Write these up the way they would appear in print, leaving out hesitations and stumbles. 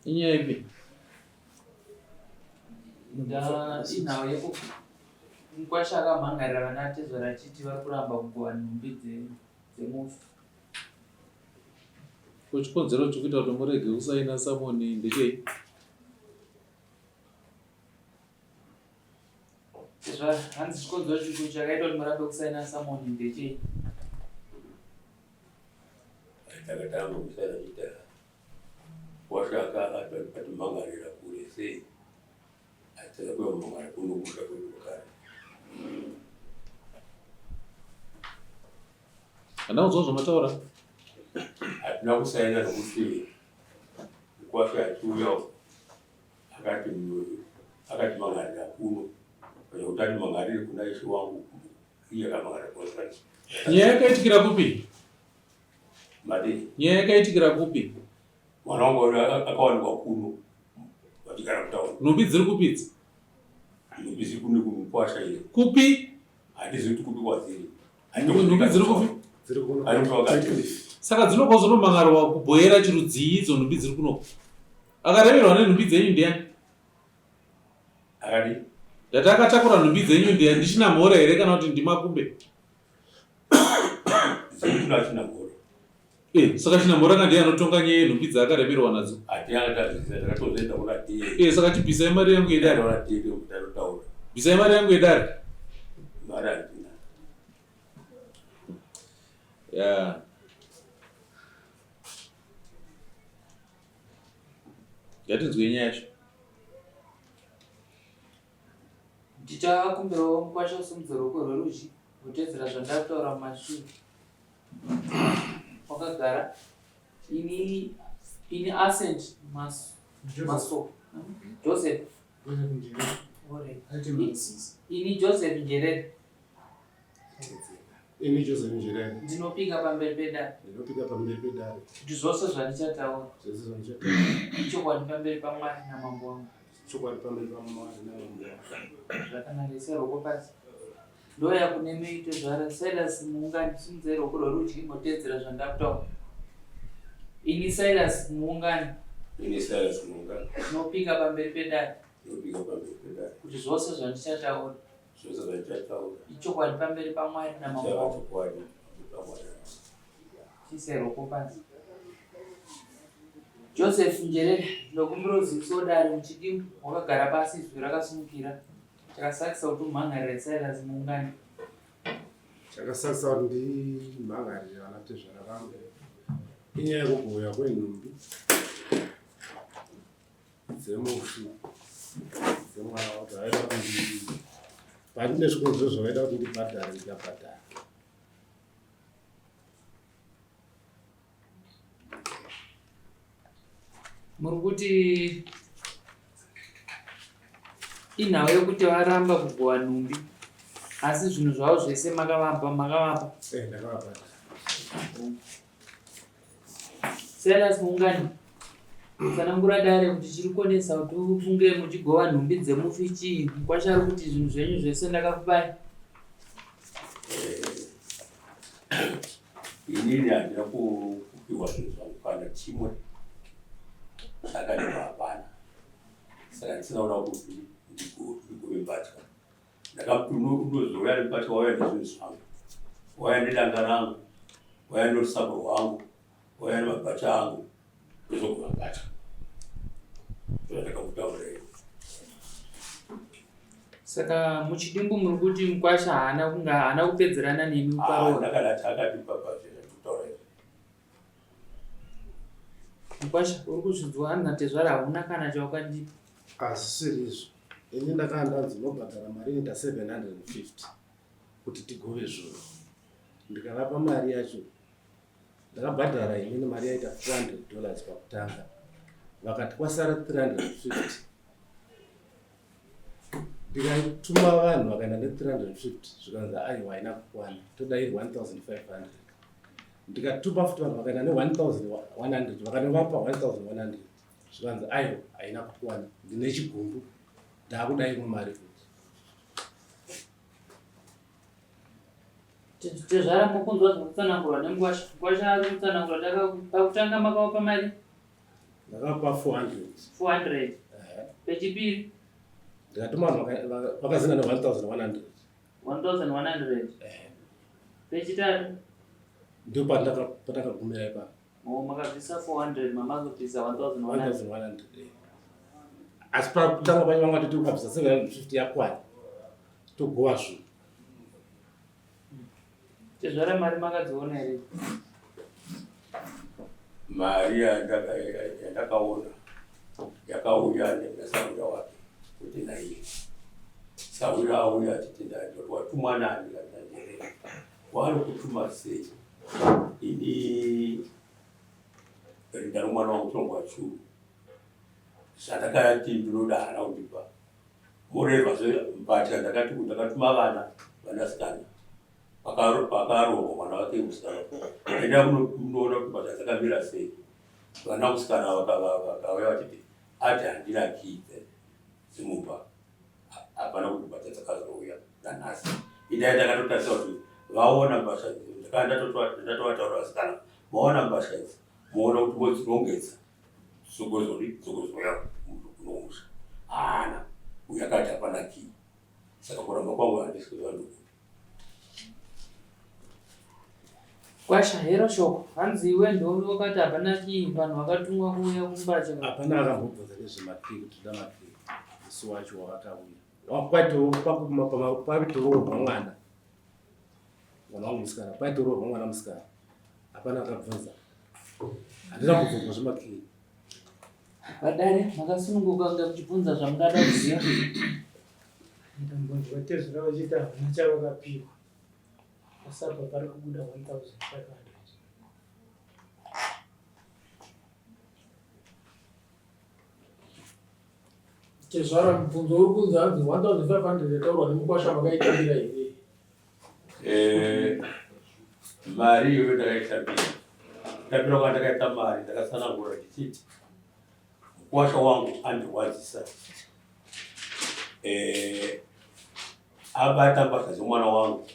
Inyaya ipi? Inawo yekuti Mukwasha akamhangarira vana atezvara achiti vari kuramba kugohwa nhumbi dzemufi. Chikonzero chokuita kuti murege kusaina Samoni ndechei? Hanzi chikonzero chakaita kuti murambe kusaina Samoni ndechei? Takatanga kusaina chita washaka atimhangarira kure sei ataka kwemhangarira kunokusha kwekugara. Handina kuzwa zvamataura. Hatina kusaina nokuti Mukwasha achiuya akati mhangarira kuno kuti atimhangarire kuna ishe wangu iye akamhangarira kuno. Nyaya yakaitikira kupi? Mati Nyaya yakaitikira kupi? mwana wangu akawanikwa kuno vatigara kutaura. Nhumbi dziri kupidzi? Nhumbi ziri kune Mukwasha ile. Kupi? Handizivi kuti kupi kwadziri. Nhumbi dziri kupi? Saka dzinobva zonomhangarwa kubhoyera chirudzii idzo nhumbi dziri kuno. Akareverwa nenhumbi dzenyu ndiani? Akadi? Ndati akatakura nhumbi dzenyu ndiani? Ndichina mhora here kana kuti ndimakumbe? Zvinhu achina mhora. Saka china mhora kandiye anotonga nyaya yenhumbi dzaakareverwa nadzo. Takatozoenda kuna tiye. Saka chibvisai mari yangu yedare. Bvisai mari yangu yedare. Mari hatina. Yeah. Ngatinzwe nyaya yacho. Ndichakumbirawo Mukwasha usumudziro rwerudyi kutedzera zvandakutaura mumashure. Wakagara ini Ascent Maso Joseph ini Joseph Njerere ndinopika pamberi pedare kuti zvose zvandichataura ichokwadi pamberi paMwari namambo wangu. Zvakanaka isai ruoko pasi. Ndoya kune meito zvara Silas muungani simudzai ruoko rwerudyi mutedzera zvandakutaura. Ini Silas muungani ndinopika pamberi pedare kuti zvose zvandichataura ichokwadi pamberi paMwari namambo wangu. Isai ruoko pasi. Joseph Njerere ndokumbira uziviso dare muchidimbu wakagara pasi izwi rakasimukira. Chakasakisa kuti umhangarire Silas muungani. Chakasakisa kuti ndimhangarire vana tezvara vangu inyaya yekubhuya kwenhumbi dzemufi dzemwana kuti aida kuti pandine zvikonzero zvavaida kuti ndibhadhare ndikabhadhara. Muri kuti inhau yekuti varamba kugohwa nhumbi asi zvinhu zvavo zvese makavapa. Ndakavabhadhara. Silas muungani musanangura dare kuti chiri kuonesa kuti ufunge muchigohwa nhumbi dzemufi chii. Mukwasha ari kuti zvinhu zvenyu zvese ndakakupai. Inini handina kupiwa zvinhu zvangu kana chimwe. Saka ndinopana. Saka ndisinaona kuti ndigove mbatya. Ndakazouya nembatya wauya nezvinhu zvangu. Wauya nedanga rangu. Wauya nerusambo rwangu. Wauya nemabhacha angu. Ndizogova mbatya. Ndakakutaurei. Saka muchidimbu muri kuti Mukwasha haana kupedzerana nemi uparohwa. Ndakadati akati papazve ndakutaurei. Mukwasha uri kuzvidzwa hanzi tezvara hauna kana chaukandipa. Asisiri izvo. Ini ndakandanzi nobhadhara mari inoita 750 kuti tigove zvinhu. Ndikavapa mari yacho ndakabhadhara imweni mari yaita $400 pakutanga. Vakati kwasara 350. Ndikatuma vanhu vakaenda ne350 zvikanzi aiwa haina kukwana toda iri 1500. Ndikatuma futi vanhu vakaenda ne1100 vakanovapa 1100 zvikanzi aiwa haina kukwana ndine chigumbu ndakuda imwe mari futi. Tezvara mukunzwa zvakutsanangurwa neMukwasha. Mukwasha ari kutsanangura pakutanga makavapa mari. ndakapa 400. 400 pechipiri ndikatuma vanhu vakazina ne 1100 pechitatu ndio pandakagumira ipapo. makabvisa 400 mamazobvisa 1100 asi pakutanga panye vanga toti ukabvisa 750 yakwana togowa zvo. tezvara mari makadziona here? Mari yandakaona yakauya nesaura wake kuti naiye saura auya titi watumwa nani kandanjerera wari kutuma sei ini ndari mwana wangu tongo wachuru zvandakati ndinodara kundipa moreva mbatya ndakatuma vana vanasikana pakarohwa mwana wake musikana enda munoona kuti mbatya dzakamira sei. Vana musikana vakauya vachiti ati handina kidze dzimumba hapana kuti mbatya dzakazouya nanhasi. Idai ndakatotarisa kuti vaona mbasha ndatovataura vasikana maona mbasha idzi moona kuti vodzirongedza zogozoya kunomusha haana uyakati hapana kii. Saka kuramba kwangu handisi vandu kwashahera shoko hanzi iwe ndombi wakati hapana kii vanhu vakatumwa kuuya kumbacha hapana akambobvunza nezvemakii kuti ndamakii musi wacho wakatoo pavitoroorwa mwana wangu musikana paitoroorwa mwana musikana hapana akabvunza handina kubvunzwa zvemakii. vadare makasununguka kunge muchibvunza zvamungada kuziva. ndambonzwa tezvira vachita havana chavakapiwa asabva pari kubuda 1500. tezvara mubvunzo uri kunzi hanzi 1500 yataurwa nemukwasha makaitambira here? mari iyoyo ndakaitambira kwa ndakaita mari ndakasanangura ndichiti mukwasha wangu andirwadzisa abata mbasha dzomwana wangu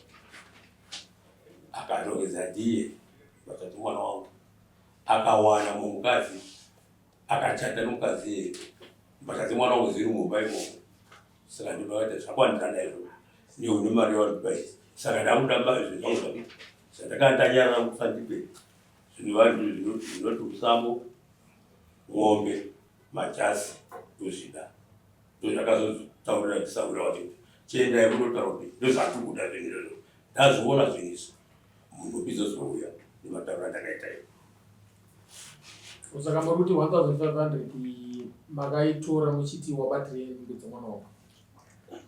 akarongedza ndiye mbasha dzomwana wangu akawana mumukadzi akachata nomukadzi iye mbasha dzomwana wangu dziri mumba imomo. Saka ndinoita zvakwandirana izvo nione mari yavandipaisa. Saka ndakutamba zvinhu zvandakandanyarara kufa ndiperi zvinhu vanhu zvinoti musambo ng'ombe majasi ndozvida ndozvakazotaurira tisaurira kuti chiendai kunotaura kuti ndozvatikuda zvinhu izvozvo ndazviona zvinhu izvo munhu bizozouya nemataura ndakaita iyo. Saka muri kuti 1500 makaitora muchiti wabatire nhumbi dzomwana wako?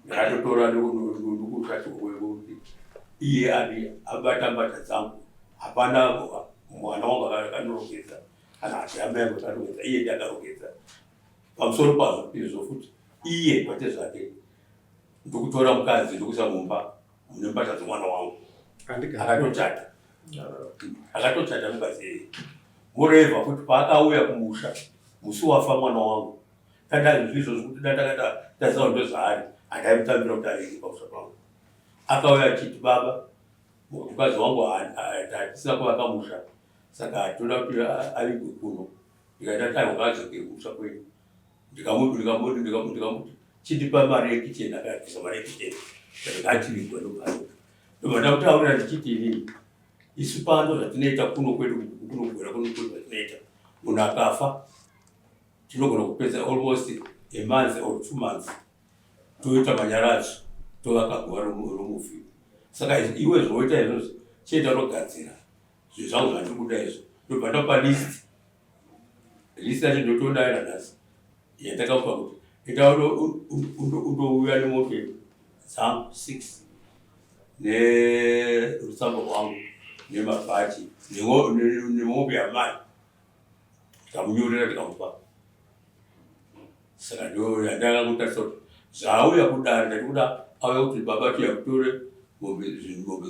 Ndakatotora ndokutati kuti iye abata mbata dzangu hapana mwana wangu akandirongedza kana hati amai angu akandirongedza iye ndiye akarongedza pamusoro pazvo izvo futi iye kwete zvake ndokutora mukadzi ndokuisa mumba mune mbata dzomwana wangu akatochata mukadzi iye. Moreover kuti paakauya kumusha musi wafa mwana wangu tandazvizvo zvekuti ndakati ndaziva ndozvaari handaimutambira kuti ariki pamusha pangu. Akauya achiti baba mukadzi wangu hatisina kuvaka musha saka toda kuti avigwe kuno. Ndikaita taiwa ngaadzoke musha kwenyu ndikamuti chindipa mari yekicheni akabvisa mari yekicheni ngativigwe nomari ndobandakutaurira ndichiti inini isu pano zvatinoita kuno kwedu kunogora kuno kwedu zvatinoita munhu akafa tinogona kupedza almost a month or 2 months toita manyaradzo tovaka guva romufi. Saka iwe zvoita izvozvo chienda unogadzira zvinhu zvangu zvandiri kuda izvo ndobva list yacho ndotondaira nhasi yandakamupa kuti ita undouya nemoke dzangu 6 nerutsambo rwangu nemabhachi nemombe yamai ndikamunyorera ndikamupa. Saka ndo yandakamutarisa kuti zvauya kudari ndati kuda auya kuti baba tiyakutore mombe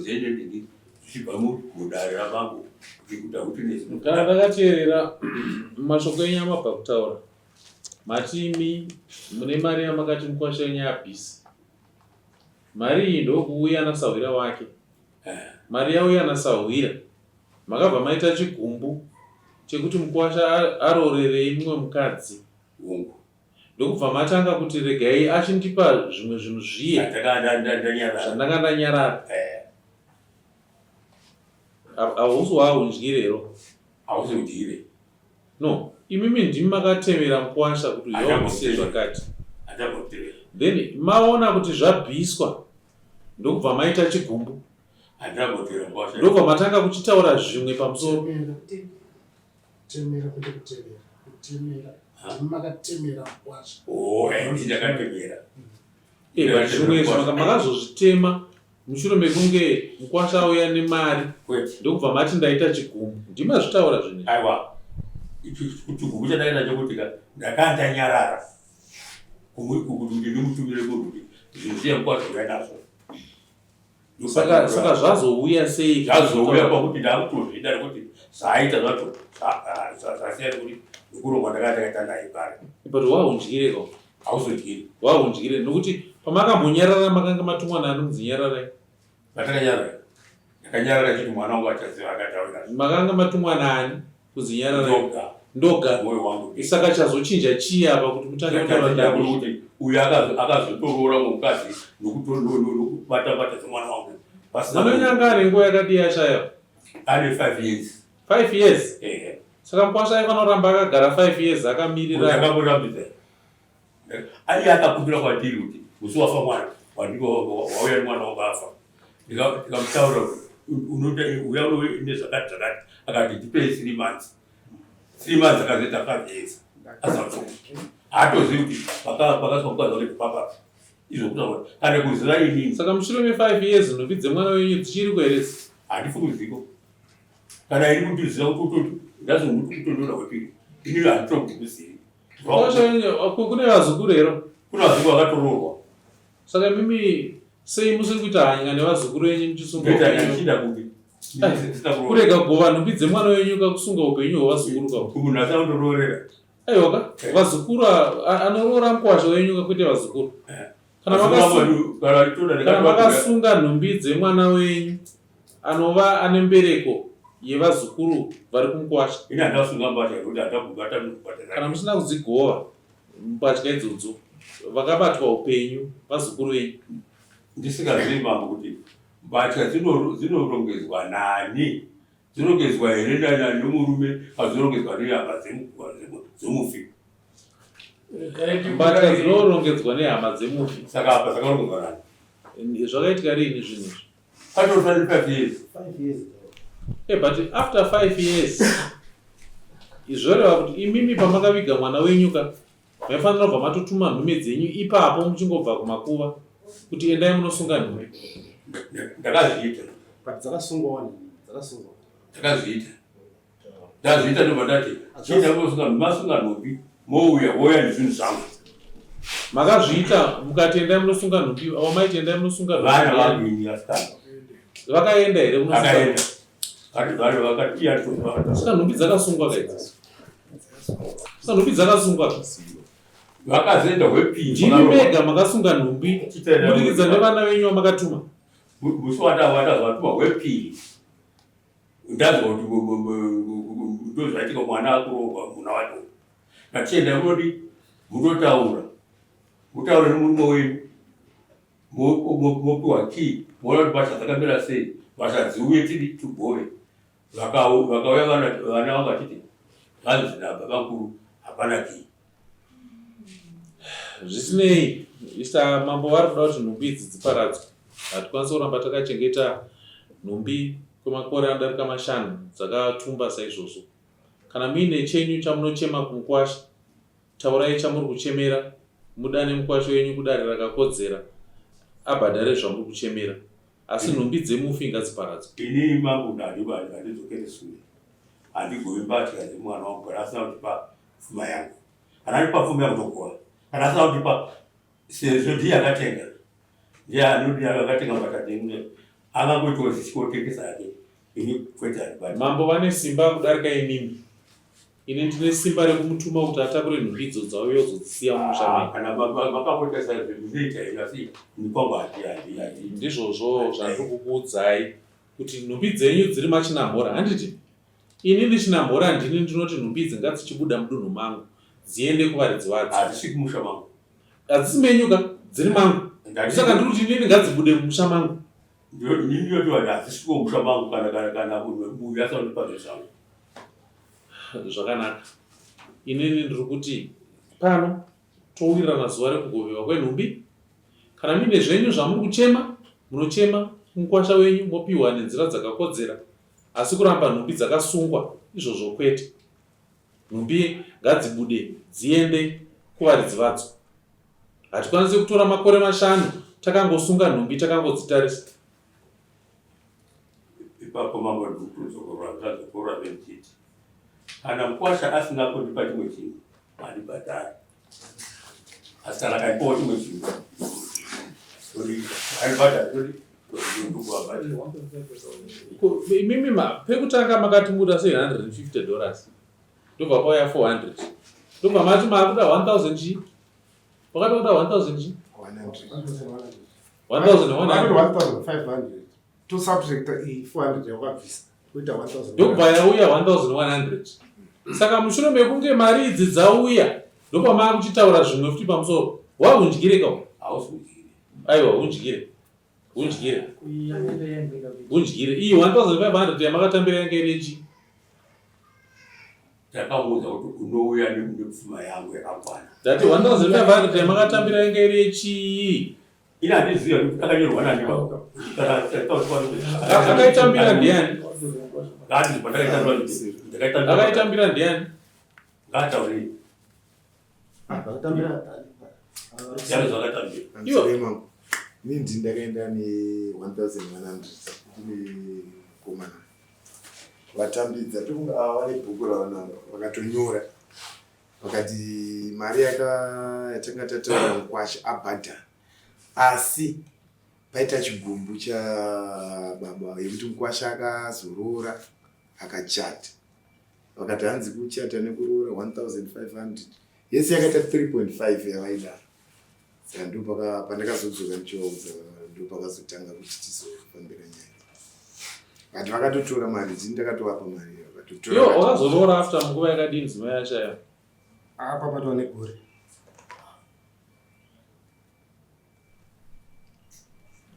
dzenyu ndini zvichibva mudare ravangu kuti nezvino. Kana ndakateerera mashoko enyu amabva kutaura matimi mune mari yamakati mukwasha enyu yabhisi. Mari iyi ndokuuya nasahwira wake. Mari yauya nasahwira makabva maita chigumbu chekuti Mukwasha arorerei mumwe mukadzi Ungu. ndokubva matanga kuti regai achindipa zvimwe zvinhu zviye zvandanga ndanyarara. Hausi waundyirero. Hausundyire. No, imimi ndimi makatemera Mukwasha kuti yomuse zvakati. Then maona kuti zvabviswa ndokubva maita chigumbu. Ndokubva matanga kuchitaura zvimwe pamusoro. Temera kuti kutemera. Makatemera Mukwasha. Ndakatemera. Zvimwe makazozvitema mushure mekunge Mukwasha auya nemari ndokubva mati ndaita chigumbu. Ndimazvitaura zvinhu. Aiwa. Chigumbu chandakaita chokuti ndakandanyarara. Kuti ndimutumire munhu zvinhu zviya Mukwasha uya nazvo. Saka zvazouya sei? Zvazouya pakuti ndakutozvida nekuti zvaita zvacho zvasiyana kuti ndokurongwa ndakaita naye pari. But waundyireko. Hausundyire. Waundyire nokuti pamakambonyarara makanga matumwa nani mudzinyararai? Patakanyarara. Ndakanyarara chiti mwana wangu achaziva akataura. Makanga matumwa nani kudzinyararai? Ndoga. Moyo wangu. Saka chazochinja chii apa kuti mutange kutaura ndani kuti uyu akazotorora mukadzi nokubata semwana wangu. Manonyanga ari nguva yakadii ashaya? Ane 5 years. 5 years? Saka Mukwasha aifanoramba akagara 5 years akamirira. Ndakamurambidza. Ali akakumbira kwatiri kuti musi wafa mwana wauya nemwana wangu afa. Ndikamutaura uya nezvakati akati ndipei 3 months. 3 months akazoita 5 years. Hatozivi kuti pakaswa mukadzi wake papa izvokuta kana kuziva inini. Saka mushure me5 years nhumbi dzemwana wenyu dzichiri kueresa? Handifuni ziko. Kana iri kutiziva kuti ndazonguti kutondora kwepiri. Ini handitokuzivi. Mukwasha wenyu kune vazukuru ero? Kuna vazukuru vakatororwa. Saka mimi sei musiri kuita hanya nevazukuru venyu muchisunga upenyu? Kurega gova nhumbi dzemwana wenyu kakusunga upenyu hwevazukuru kako. Kumunhu asandororera. Aiwa vazukuru anorora Mukwasha wenyu kakuite vazukuru. Kana makasunga nhumbi dzemwana wenyu anova ane mbereko yevazukuru vari kuMukwasha. Ini handasunga mbatya kuti handakubata mbatya. Kana musina kudzigova mbatya idzodzo vakabatwa upenyu vazukuru venyu. Ndisingazivi mambo kuti mbatya dzinorongedzwa nani. Dzinongedzwa here nani nomurume kazorongedzwa nehama dzemufi. Mbatya dzinorongedzwa nehama dzemufi. Saka apa zakarongedzwa nani. Zvakaitika rini zvinhu izvi? Panofanira 5 years. 5 years. But after 5 years izvoreva kuti imimi pamakaviga mwana wenyu ka maifanira kubva matotuma nhume dzenyu ipapo muchingobva kumakuva kuti endai munosunga nhume. Ndakazviita. Dzakasungwa. Ndakazviita. Ndazviita ndobva ndati chienda kunosunga nhume masunga nhumbi mouya nezvinhu zvangu. Makazviita mukati endai munosunga nhumbi avo maiti endai munosunga nhumbi. Vana vangu asikana. Vakaenda here munosunga? Vakaenda. Vakati saka nhumbi dzakasungwa kaidzi. Saka nhumbi dzakasungwa. Vakazoenda hwepingi. Ndimi mega makasunga nhumbi kubudikidza nevana venyu vamakatuma. Musi watazvatuma hwepingi. Ndazwa kuti ndozvaitika mwana akurongwa muna wacho. Ngachienda munoti munotaura. Mutaure nemumwe wenyu. Mopiwa kii. Moona kuti basa dzakamira sei. Basa dziuye tiri tugove. Vakauya vana vakatiti vanzi nababa vakuru hapana kii. Zvisinei Mr. Mambo vari kuda kuti nhumbi idzi dziparadzwe. Hatikwanisi kuramba takachengeta nhumbi kwemakore anodarika 5 dzakatumba saizvozvo. Kana muine chenyu chamunochema kuMukwasha, taurai chamuri kuchemera, mudane Mukwasha wenyu kudare rakakodzera abhadhare zvamuri kuchemera. Asi nhumbi dzemufi ngadziparadzwe. Ini mambo handidzokere shure. Handigovi mbatya dzemwana wangu kana asina kutipa pfuma yangu. Kana atipa pfuma yangu tokora. Kana asina kutipa sezvo ndiye akatenga. Ndiye anoti akatenga mbatya dzenyu. Angangoitawo zvichikotengesa yake. Ini kwete handibati. Mambo vane simba kudarika inini. Ini ndine simba rekumutuma kuti atakure nhumbi idzo dzauya kuzodzisiya mumusha. Kana makapotesa zvinoita ino asi ndikwangu handi. Ndizvozvo zvandiri kukuudzai kuti nhumbi dzenyu dziri machinambora handiti. Ini ndichinambora ndini ndinoti nhumbi idzi ngadzichibuda mudunhu mangu dziende kuvaridzi vadzo. Hadzisviki musha mangu. Hadzisi menyuka dziri mangu. Saka ndiri kuti inini ngadzibude mumusha mangu. Nini ndinoti vanhu hadzisviki musha mangu kana munhu asanipa zvezvangu. Zvakanaka. Inini ndiri kuti pano towirirana zuva rekugoverwa kwenhumbi. Kana muine zvenyu zvamuri kuchema, munochema mukwasha wenyu mopiwa nenzira dzakakodzera. Asi kuramba nhumbi dzakasungwa izvozvo kwete. Nhumbi ngadzibude dziende kuvaridzi vadzo. Hatikwanisi kutora makore 5 takangosunga nhumbi takangodzitarisa. Ipapo mambo ndikuzokorwa vechiti. Kana mukwasha asingakondipa chimwe chinhu, handibhadhari. Asi kana akaipawo chimwe chinhu, handibhadhari. Imimi pekutanga makati muda $150. Ndobva pauya 400. Ndobva mati makuda 1000 chi. Wakati kuda 1000 chi? 1100 to subtract 400 yakabvisa kuita 1000. Ndobva yauya 1100. Saka mushure mekunge mari idzi dzauya ndobva makuchitaura zvimwe futi pamusoro. Wahunjire kawo. Aiwa hunjire. Unjire. Iyi 1500 yamakatambira yange irechi. Takamuudza kuti unouya nepfuma yangu yakakwana. Ndati 1500 yamakatambira yange irechi. Ina handiziva kuti akanyorwa nani baba. Akaitambira ndiani? Akaitambira ndiani? Ngatauri. Akatambira. Yaro zvakatambira. Iwo Nindi ndakaenda ne1100 ndine komana vatambidza tokunga vane bhuku ravananga vakatonyora vakati mari yatanga tataura mukwasha abhadhara asi paita chigumbu chababa yekuti mukwasha akazorora akachata vakati hanzi kuchata nekurora 1500 yese yakaita 3.5 yavaida. Saka ndo pandakazodzoka ndichivaudza ndo pakazotanga kuti tizofambira nyaya. Vati vakatotora mari dzini ndakatovapa mari vakatotora. Yo wakazorora after munguva yakadini zimai yashaya? Apa patova negore.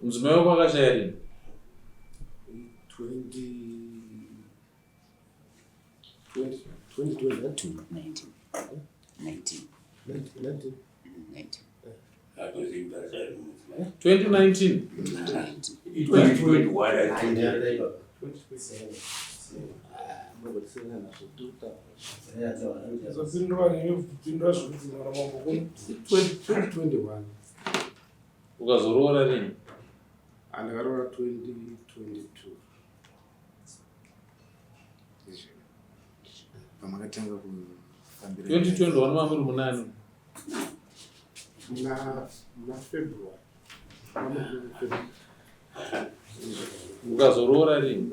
Muzimai wako akashaya rini? 2019. Ukazorora rini? Andakarora 2022. Pamakatanga kufambira 2021 mamuri munani. Na February. Ukazorora rini?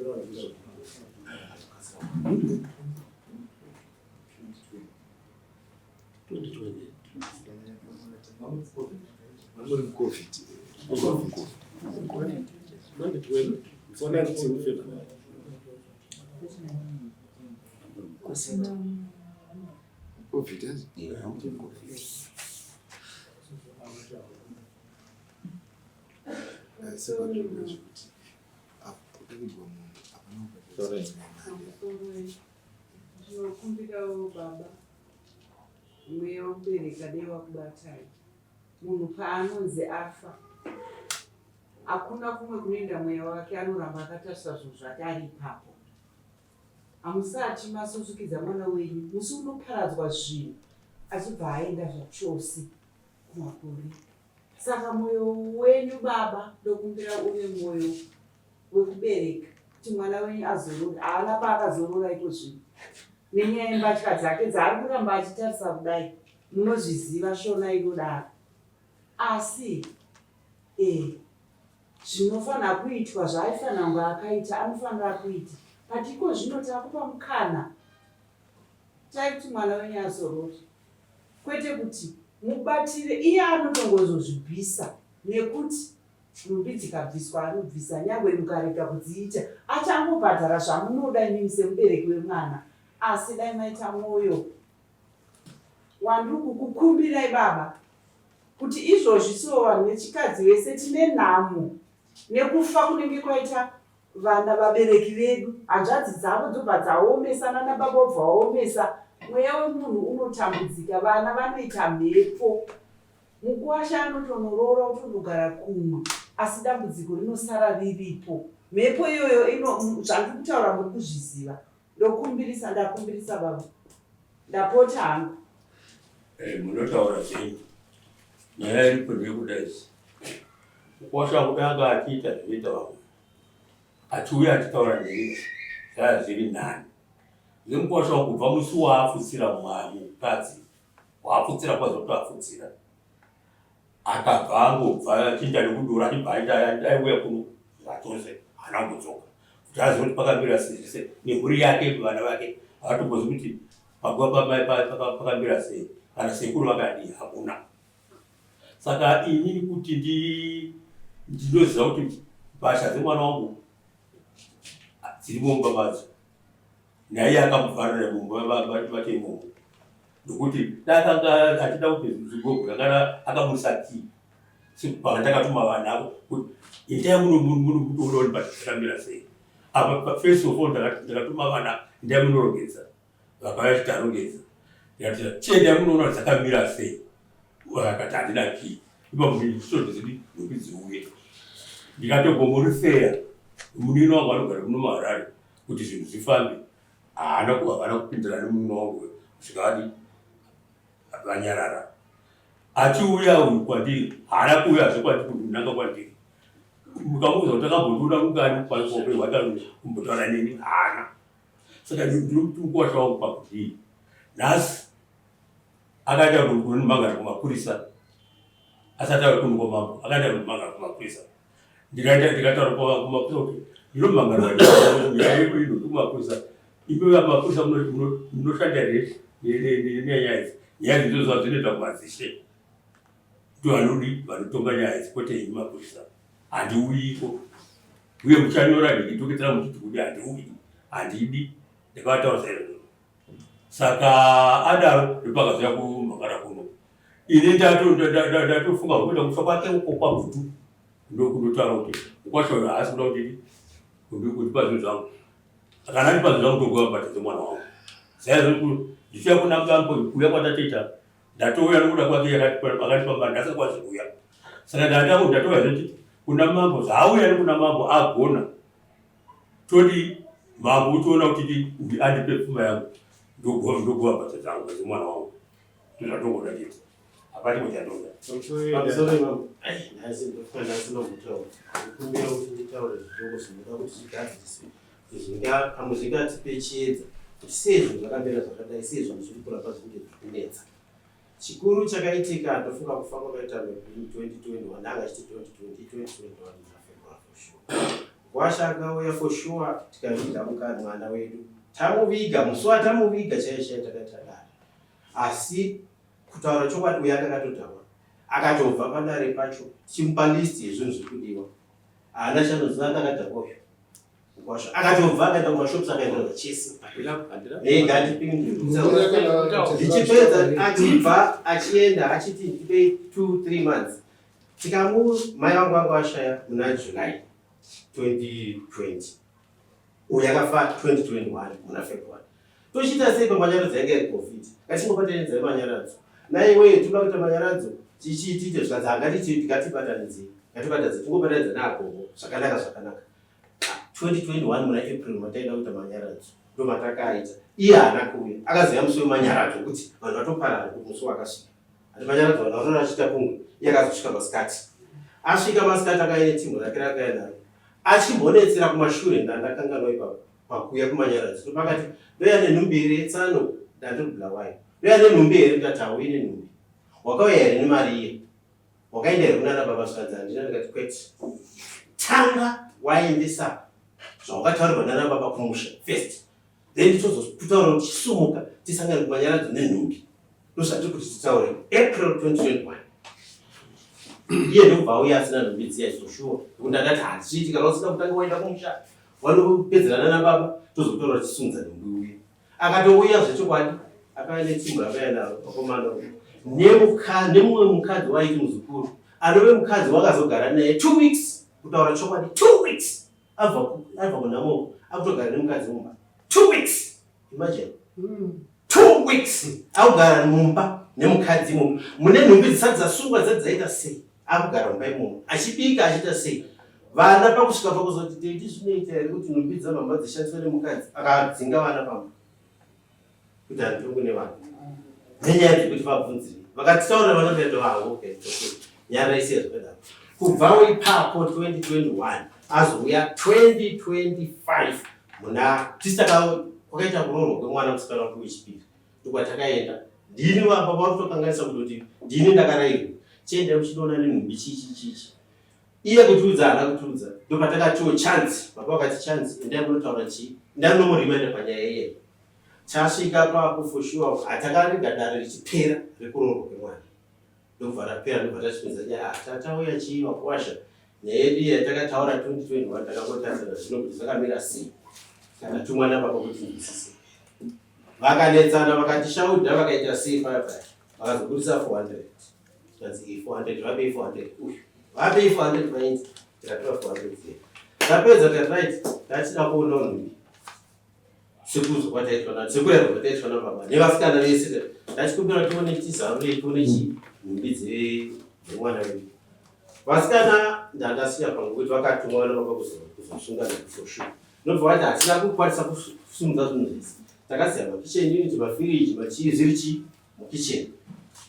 Mamuri COVID. 2020. 19 February. COVID has? Ndinokumbirawo baba mweya wekubereka newakubatai munhu paanonzi afa hakuna kumwe kunoenda mweya wake, anoramba akatarisa zvinhu zvake ari ipapo. Hamusati masusukidza mwana wenyu musi unoparadzwa zvinhu achibva aenda zvachose kumakore. Saka mwoyo wenyu baba ndokumbira uve mwoyo wekubereka kuti mwana wenyu azorora. Haana paakazorora ito zvinhu nenyaya yembatya dzake dzaari kuramba achitarisa kudai. Munozviziva shona inodaro. Asi zvinofanira kuitwa zvaaifanira kunge akaita anofanira kuita. Patiko zvino takupa mukana taikuti mwana wenyu azorora, kwete kuti mubatire iye anotongozozvibvisa nekuti nhumbi dzikabviswa anobvisa, nyangwe mukarega kudziita achangobhadhara zvamunoda imimi semubereki wemwana. Asi dai maita mwoyo, wandiri kukukumbirai baba kuti izvozvi so vanhu vechikadzi vese tine nhamo nekufa kunenge kwaita vana vabereki vedu. Hanzvadzi dzavo dzobva dzaomesa, nana baba obva vaomesa. Mweya wemunhu unotambudzika, vana vanoita mhepo. Mukuwasha anotonorora kutondogara kumwe, asi dambudziko rinosara riripo. Mhepo iyoyo zvandiri kutaura muri kuzviziva. Ndakumbirisa baba, ndapota hangu. Munotaura sei? Nyaya iripo ndeyekudai. Mukuwasha kudanga achiita zvinoita vamwe, achiuya achitaura neni zvaya zviri nani. Mukuwasha kubva musi waafutsira mukadzi, waafutsira kwazoto afutsira, akabva angobva achiita nekudura achibva aiuya kuno zvachose haana kudzoka kuti azive kuti pakamira sei nemhuri yake vana vake havatombozi kuti pakamira sei kana sekuru vakadii, hakuna. Saka inini kuti ndinoziva kuti mbasha dzemwana wangu dziri mumba madzo, naiye akamubvarira mumba vate imomo, nokuti dakanga achida kuti zvigogo akana akamusa kii pakandakatuma vanhu avo kuti itai munoona pakamira sei. Apa first of all ndakatuma vana ndai munorongedza, vakauya titarongedza, ndikati chiendai munoona dzakamira sei, akati handina kii. Ipapo nditodezidi nhumbi dziuye, ndikatogomuri feya munino wangu anogara muno muHarare kuti zvinhu zvifambe, havana kupindira nemunino wangu zvikadi vanyarara. Achiuya uyu kwandiri haana kuuyazve kwandiri kundinanga kwandiri. Mukamuudza kuti akambondiona mungani kwaikope hwatari kumbotaura neni, haana. Saka ndiri kuti mukuwasha wangu pakudii. Nhasi akaenda kunimangana kumapurisa, asati ave kuningomambo, akaenda kunimangana kumapurisa. Ndikataura kumapurisa kuti ndinomangana nyaya yedu ino kumapurisa. Iwe mapurisa munoshanda nenyaya idzi. Nyaya idzi ndizvo zvinoita kumadzishe. Ndivanodi vanotonga nyaya idzi, kwete imi mapurisa. Handiuyiko. Uye muchanyora ndikitoketera muchiti kuti handiuyi, handidi. Ndakataura saizvozvo. Saka adaro ndopakazoya kumhangana kuno. Ini ndatofunga kuenda kufa kwake uko kwagutu. Ndokundotaura kuti mukuwasha uyu haasi kuda kundipa zvinhu zvangu. Kana ndipa zvinhu zvangu togoa bhatadze mwana wangu. Saizvozvo ndichiya kuna mgambo kuuya kwatatoita, ndatouya nokuda kwake akatipamba ndasakwazi kuuya. Saka ndatouya zvoti kuna mambo, zvaauya nekuna mambo agona. Todi mambo uchiona kuti andipe pfuma yangu, ndogoa bhatadze dzangu dzemwana wangu. Ndozvatongoda chete. Hapati muchatonga. Pamusoro imamo, nhasi ndofana kutaura. Ndikumbira kuti nditaure zvitongo zvinoda kuti zvigadziswe. Zvingatipe chiedza kuti sezvo zvakamira zvakadai, sezvo zviri kuramba zvinge zvikunetsa. Chikuru chakaitika ndofunga kufa kwakaita mu2021, ndanga chiti 2021 February for sure. Mukuwasha akauya for sure, tikaviga mukadzi mwana wedu. Tamuviga, musi watamuviga chaiye takatagara. Asi kutaura chokwadi uya akatotaura. Akatobva padare pacho, chimupa list yezvinhu zviri kudiwa. Haana chanoziva akatagara. Mukuwasha akatobva akaenda kumashops akaenda zvachese. Ndichipedza achibva achienda achiti ndipei 2-3 months. Mai vangu vanga vashaya muna July 2020. Uyu akafa 2021 muna February. Tochiita sei pamanyaradzi yanga iri COVID? Ngatingopatanidza manyaradzo. Naiwe toda kuita manyaradzo tichiitite zvikadzi angatiti ngatibatanidzei. Ngatibatadze tingobatanidzana nagogo zvakanaka. 2021 muna April mataenda kuita manyaradzo. Ndomatakaita. Iye haana kuuya. Akaziva musi wemanyaradzo kuti vanhu vatoparara kuti musi wakasvika. Ati manyaradzo vanhu vanoona achiita kungwe. Iye akazosvika masikati. Asvika masikati akaine timu rake rakauya nayo. Achimbonetsera kumashure ndandakanganwa ipapo pakuuya kumanyaradzi. Ndopakati ndoya nenhumbi here tsano ndandiri Bulawayo. Ndoya nenhumbi here ndikati hauyi nenhumbi. Wakauya here nemari iye. Wakaenda here kunana baba svikadzi handina, ndikati kwete. Tanga waendesa zvawakataurirwa nana baba kumusha first. Then tozokutaura kuti chisumuka tisangane kumanyaradzi nenhumbi. Ndozvatiri kuti titaure April 2021. iye ndobva auya asina nhumbi dziya izoshuwa nekuti ndakati hazviiti kana usina kutanga waenda kumusha wanopedzerana nababa tozotora tichisunza nhumbi uye akatouya zvechokwadi akauya netsumbu akauya naro pakomana nemumwe mukadzi waiti muzukuru anove mukadzi wakazogara naye 2 weeks kutaura chokwadi 2 weeks abva kunamoko akutogara nemukadzi mumba 2 weeks imagine 2 weeks akugara mumba nemukadzi imomo mune nhumbi dzisati dzasungwa dzati dzaita sei akugara mumba imomo achibika achiita sei vana pakusvika pakuzoti teiti zvinoita here kuti nhumbi dzamama dzishandiswa nemukadzi akadzinga vana pamba kuti handitongo nevana nenyaya dzekuti vabvunzire vakatitaura vana vedu havo nyara isiye zvakadaro kubvawo ipapo 2021 azouya 2025 muna tisitaka kwakaita kuroorwa kwemwana musikana wake wechipiri ndokwatakaenda ndini vapa vakutokanganisa kutoti ndini ndakarayirwa chienda muchinoona nenhumbi chichi iye kutiudza haana kutiudza ndopatakatiwo chanzi baba vakati chanzi endai munotaura chii ndai munomurimainda panyaya iyeyo tasvika papo for sure hatakarega dare richipera rekuroorwa kwemwana ndobva rapera ndobva tachipedza tatauya chii wakuwasha nyaya yedu yatakataura 2021 takangotarisana zvino kuti zvakamira sei kana tumwana papa kuti ndisise vakanetsana vakatishaudha vakaita sei paya vakazobudisa 400 tanzi 400 vapei 400 vapei 400 vainzi tikatora 400 zero tapedza taright tachida kuonawo nhumbi sekuzo kwataitwana sekurerwa kwataitwana baba nevasikana vese tachikumbira tione tizarure tione chi nhumbi dzemwana wedu vasikana ndandasiya pangu kuti vakatumwa vanavaka kuzosunga nekufoshu nobva vati hatina kukwanisa kusimudza zvinhu zvese takasiya makicheni uniti mafiriji machii zviri chi mukicheni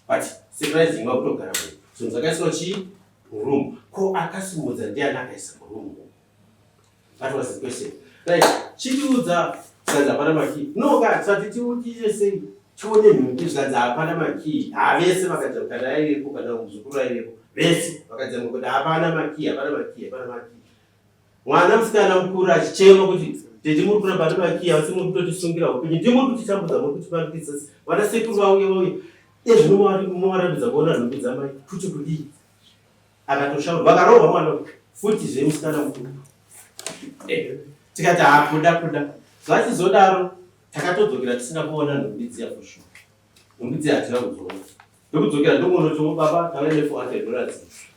but surprising vakutogara mai zvinhu zvakaiswa chii murumu ko akasimudza ndiani akaisa murumu that was the question right chitiudza zvikanzi hapana makii noka tisati tiutire sei tione nhumbi zvikanzi hapana makii havese vakadza kana aivepo kana muzukuru aivepo vese vakadzama kuti hapana makii hapana makii hapana makii mwana musikana mukuru achichema kuti tete muri kuramba nemakii asi muri kutotisungira upenyu ndimuri kutitambudza muri kutipandikisa vana sekuru vauye ezvinomaratidza kuona nhumbi dzamai kuti kudii akatoshaura vakarohwa mwana futi zvemusikana mukuru tikati hakuda zvachizodaro takatodzokera tisina kuona nhumbi dziya foshu nhumbi dziya hatina kudziona ndokudzokera ndokunotiwo baba tauya ne$400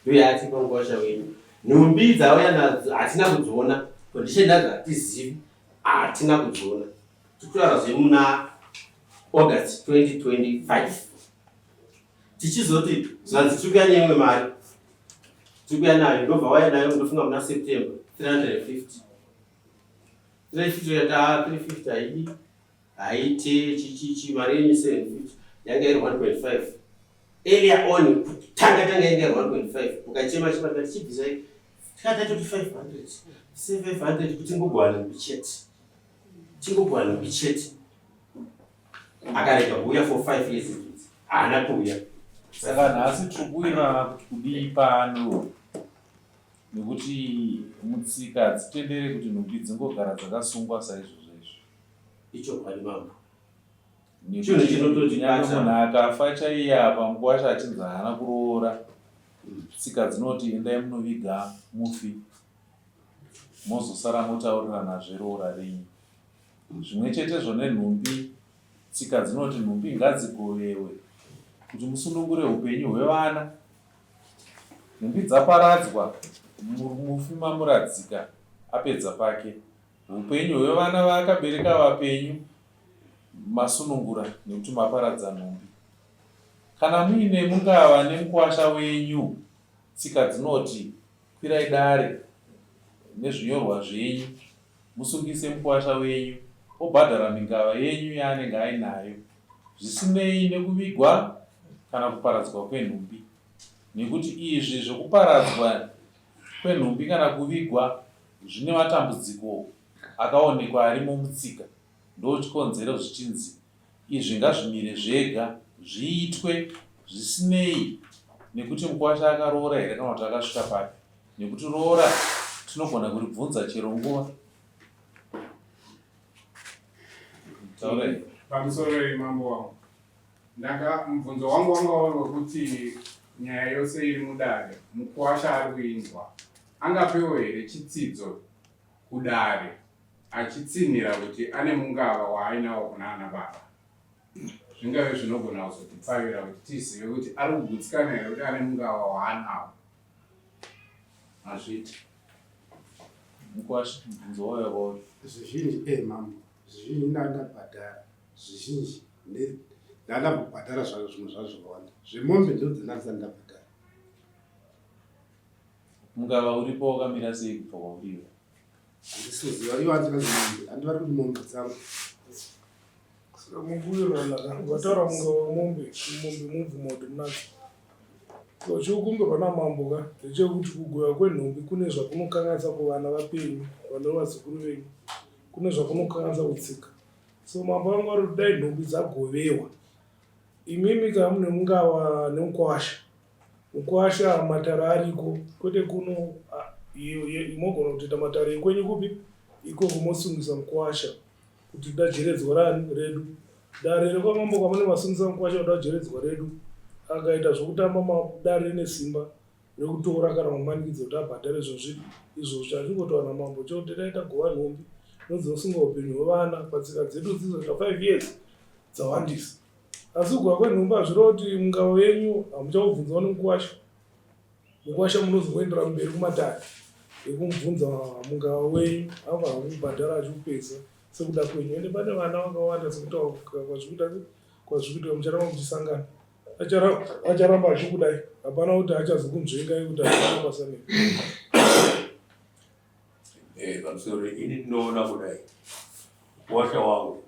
ndoyatipa ngwasha wenyu nhumbi dzauya nadzo hatina kudziona kondisheni nadzo hatizivi hatina kudziona tikutaura zvemuna August 2025 tichizoti zvanzi tikuya neimwe mari tikuya nayo ndobva waya nayo ndofunga muna September 350 haidi haite chichichi mari yenyu 750 yanga iri 1.5 earlier on tanga yanga iri 1.5 ukachema chipata tichibvisai tikatati 700 kuti ngogwana mbichete akarega kuuya for 5 years haana kuuya saka nhasi tikuwira kuti kudii pano nekuti mutsika dzitendere kuti nhumbi dzingogara dzakasungwa saizvozvo izvo icho kwadi mambo nekuti munhu akafa chaiye apa nguva chachinzi haana kuroora tsika dzinoti endai munoviga mufi mozosara motaurirana zveroora renyu zvimwe chetezvo nenhumbi tsika dzinoti nhumbi ngadzikovewe kuti musunungure upenyu hwevana nhumbi dzaparadzwa mufi mamuradzika apedza pake upenyu hwevana vaakabereka vapenyu masunungura nekuti maparadza nhumbi kana muine mungava nemukwasha wenyu tsika dzinoti kwirai dare nezvinyorwa zvenyu musungise mukwasha wenyu obhadhara mingava yenyu yaanenge ainayo zvisinei nekuvigwa kana kuparadzwa kwenhumbi nekuti izvi zvekuparadzwa kwenhumbi kana kuvigwa zvine matambudziko akaonekwa arimo mutsika ndochikonzero zvichinzi izvi ngazvimire zvega zviitwe zvisinei nekuti mukwasha akaroora here kana kuti akasvika pake nekuti roora tinogona kuribvunza chero nguva pamusoro mambo wangu mubvunzo wangu wanga wari wekuti nyaya yose iri mudare mukuwasha ari kuindwa angapewo here chitsidzo kudare achitsinhira kuti ane mungava waainawo kuna ana baba. Zvingave zvinogona kuzotipfavira kuti tizive kuti ari kugutsikana here kuti ane mungava waanawo. Hazviti mukuwasha mubvunzo wayo wayo zvizhinji mambo zvizhinji ndandabhadhara zvizhinji ndandambobhadhara zvayo zvimwe zvazo zvakawanda zvemombe ndo dzinandisati ndabhadhara. mungava uripo wakamira sei kubva kwauriwa? handisiziva ivo handikazi mombe handivari kuti mombe dzangu saka mukuwiranaka vataura mungava mombe mubvumo kuti munadzo chikukumbe pana mambo ka ndechekuti kugoya kwenhumbi kune zvakunokanganisa kuvana vapenyu vane vazukuru venyu kune zvakunokanganisa kutsika. So mambo vangu vari kuti dai nhumbi dzagovewa imimi ka mune mungava nemukwasha mukwasha matara ariko kwete kuno imogona kutoita matara ekwenyu kupi iko kumosungisa mukwasha kuti dajeredzwa rani redu dare rekwamambo kwamune masungisa mukwasha kuti dajeredzwa redu akaita zvokutamba madare nesimba rekutora kana mamanikidzo kuti abhadhare izvozvi izvozvo achingotwana mambo chokuti daita gova nhumbi nodzosunga upenyu hwevana patsika dzedu dzizosvika 5 years dzawandisa. Asi kugwa kwenhumbi hazvireva kuti mungava wenyu hamuchaubvunzawo nemukwasha. Mukwasha munozoendera mberi kumatare ekumubvunza mungava wenyu abva kumubhadhara achiupesa sekuda kwenyu. Ende pane vana vakawanda sekutaura kwazvikuitika mucharamba muchisangana acharamba achikudai hapana kuti achazokunzvengai kuti achiambasa nei. Pamusoro ini ndinoona kudai mukuwasha wangu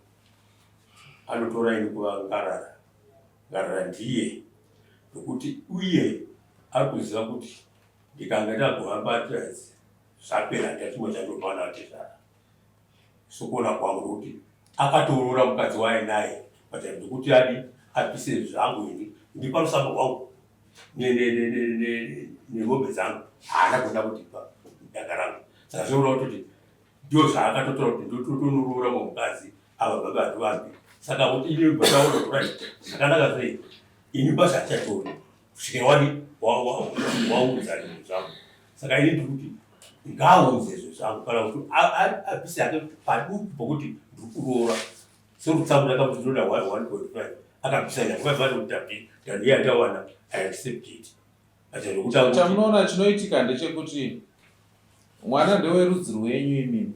anotora ini kuva ngarara ndiye nokuti uye ari kuziva kuti ndikanga ndagohamba zvapera ndachimwe chandopana tezvara sokuona kwangu kuti akatorora mukadzi wainaye patari ndikuti adi apise zvangu ini ndipa rusambo rwangu nemombe dzangu haana kuda kutipa daka rangu. Saka zvinoona kuti ndio zvaakatotora kuti ndotonorora mumukadzi ava baba hativapi. Saka kuti ini bataona kuti zvakanaka sei ini basa achatori kusvikira wani waudza zvinhu zvangu. Saka ini ndikuti ngaaudze izvo zvangu kana kuti apise yake paduku pokuti ndiri kuroora serutsambo ndakamuti ndoda 1.5 akapisa nyakuvabvati kuti ndaniye atawana accept it. Chamunoona chinoitika ndechekuti mwana ndewerudzi rwenyu imimi,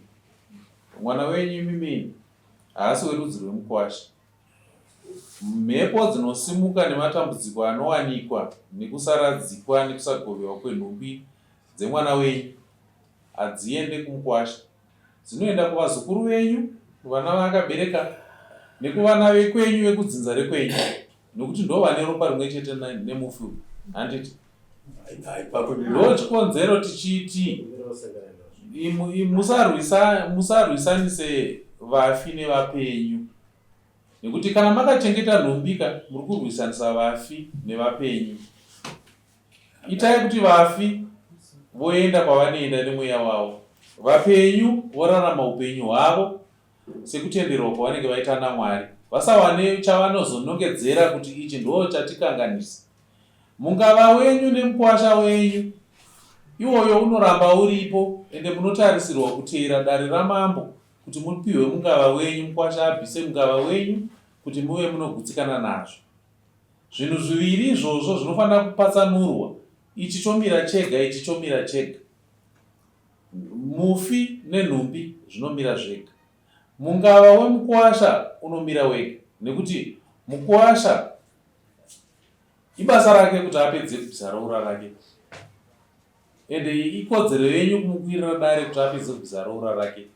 mwana wenyu imimi haasi werudzi rwemukwasha. Mhepo dzinosimuka nematambudziko anowanikwa nekusaradzikwa nekusagovewa kwenhumbi dzemwana wenyu hadziende kumukwasha, dzinoenda kuvazukuru venyu, vana vakabereka nekuvana vekwenyu vekudzinza rekwenyu, nokuti ndo vane ropa rimwe chete nemufi. Handiti ndo chikonzero tichiti musarwisanise vafi nevapenyu, nekuti kana makachengeta nhumbika muri kurwisanisa vafi nevapenyu. Itai kuti vafi voenda kwavanoenda nemweya wavo, vapenyu vorarama upenyu hwavo sekutenderwa kwavanenge vaita naMwari, vasawane chavanozonongedzera kuti ichi ndo chatikanganisa. Mungava wenyu nemukwasha wenyu iwoyo unoramba uripo, ende munotarisirwa kuteera dare ramambo kuti mupiwe mungava wenyu, mukwasha abvise mungava wenyu kuti muve munogutsikana nazvo. Zvinhu zviviri izvozvo zvinofanira kupatsanurwa, ichi chomira chega, ichi chomira chega. Mufi nenhumbi zvinomira zvega, mungava wemukwasha unomira wega, nekuti mukwasha ibasa rake kuti apedze bvisa roura rake, ende ikodzero yenyu kumukwirira dare kuti apedze bvisa roura rake.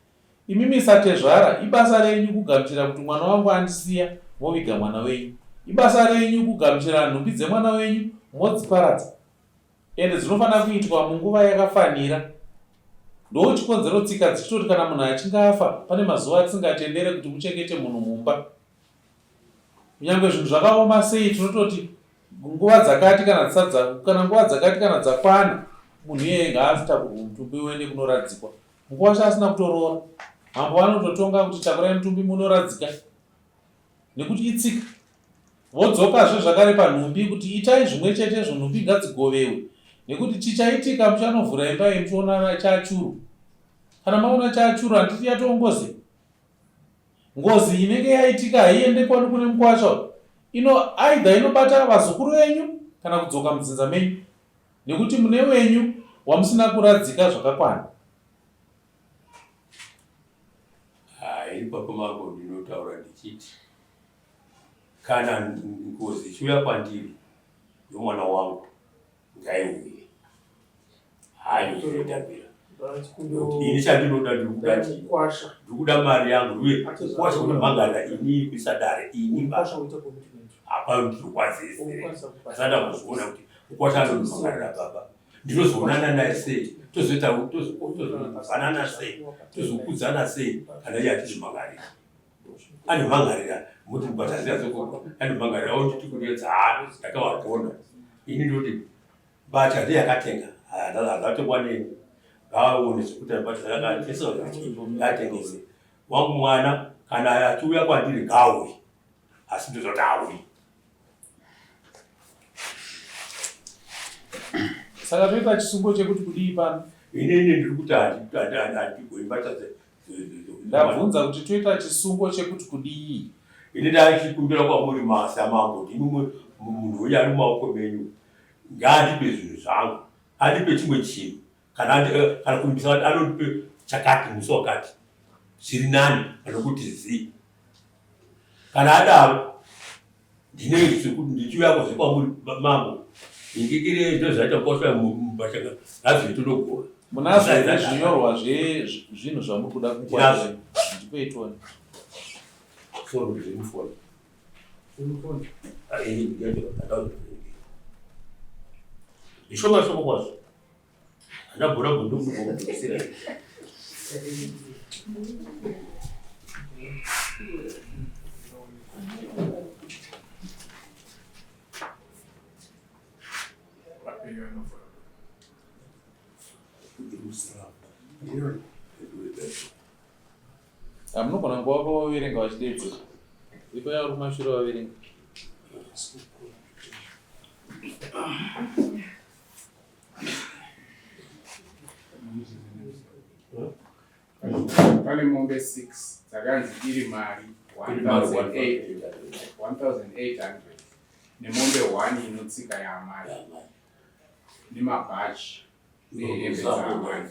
Imimi satezvara ibasa renyu kugamuchira kuti mwana wangu andisiya moviga mwana wenyu, ibasa renyu kugamuchira nhumbi dzemwana wenyu modziparadza, ende dzinofanira kuitwa munguva yakafanira. Ndo chikonzero tsika dzichitoti kana munhu achinge afa pane mazuva atingatendere kuti muchengete munhu mumba. Kunyange zvinhu zvakaoma sei tinototi nguva dzakati kana nguva dzakati kana dzakwana munhu iyeye ngaazitakurwe mutumbi uende kunoradzikwa. Mukwasha asina kutoroora, mambo vanototonga kuti takurai mutumbi munoradzika, nekuti itsika. vodzokazve zvakare panhumbi kuti itai zvimwe chetezvo, nhumbi ngadzigovewe, nekuti chichaitika muchanovhura imba yemuchiona chachuru. Kana maona chachuru handiti yatongozi ngozi inenge yaitika haiendekwani kune mukwasha aidha inobata vazukuru venyu kana kudzoka mudzinza menyu, nekuti mune wenyu wamusina kuradzika zvakakwana. Ipapo mangu ndinotaura ndichiti kana ngozi ichiuya kwandiri yomwana wangu ngaiuye, haindozotambira. Ini chandinoda ndikuda mari yangu uye kukwasha kuti mangana ini kuisadare ini apa ndirikwazese asada kuzoona kuti kukwasha andomangarira baba ndinozoonana naye sei, tozofanana sei, tozokudzana sei kana iye atizvimangarira. Anomangarira muti mubatazirazo anomangarira autiti kuyedza ndakawagona ini ndoti bata ndeyakatenga hazatokwaneni vaone zvekuti atengese wangu mwana kana achiuya kwandiri ngauye, asi ndozoti auyi. Saka toita chisungo chekuti kudii pano? Inini ndiri kuti handigoibatadze. Ndabvunza kuti toita chisungo chekuti kudii? Ini ndachikumbira kwamuri masa mangu kuti munhu uyu ari mumaoko menyu ngaandipe zvinhu zvangu, andipe chimwe chinhu kana kumbisa kuti anondipe chakati musi wakati zviri nani anokuti zii. Kana adaro ndine zvekuti ndichiuya kuzi kwamuri mambo ingikire ndo zvaita kosha mubashaka nazvo todogora munazvo zvinyorwa zvinhu zvamuri kuda kukwazve ndipeitoni soro zvemufoni ishoma kwazvo andabhura kundokuisira munogona nguva vaverenga vachidedze ipo yauri mashure vaverenga. Pane mombe 6 dzakanzi iri mari 1,800 nemombe 1 inotsika yamari nemabhachi nehembe dzaamari.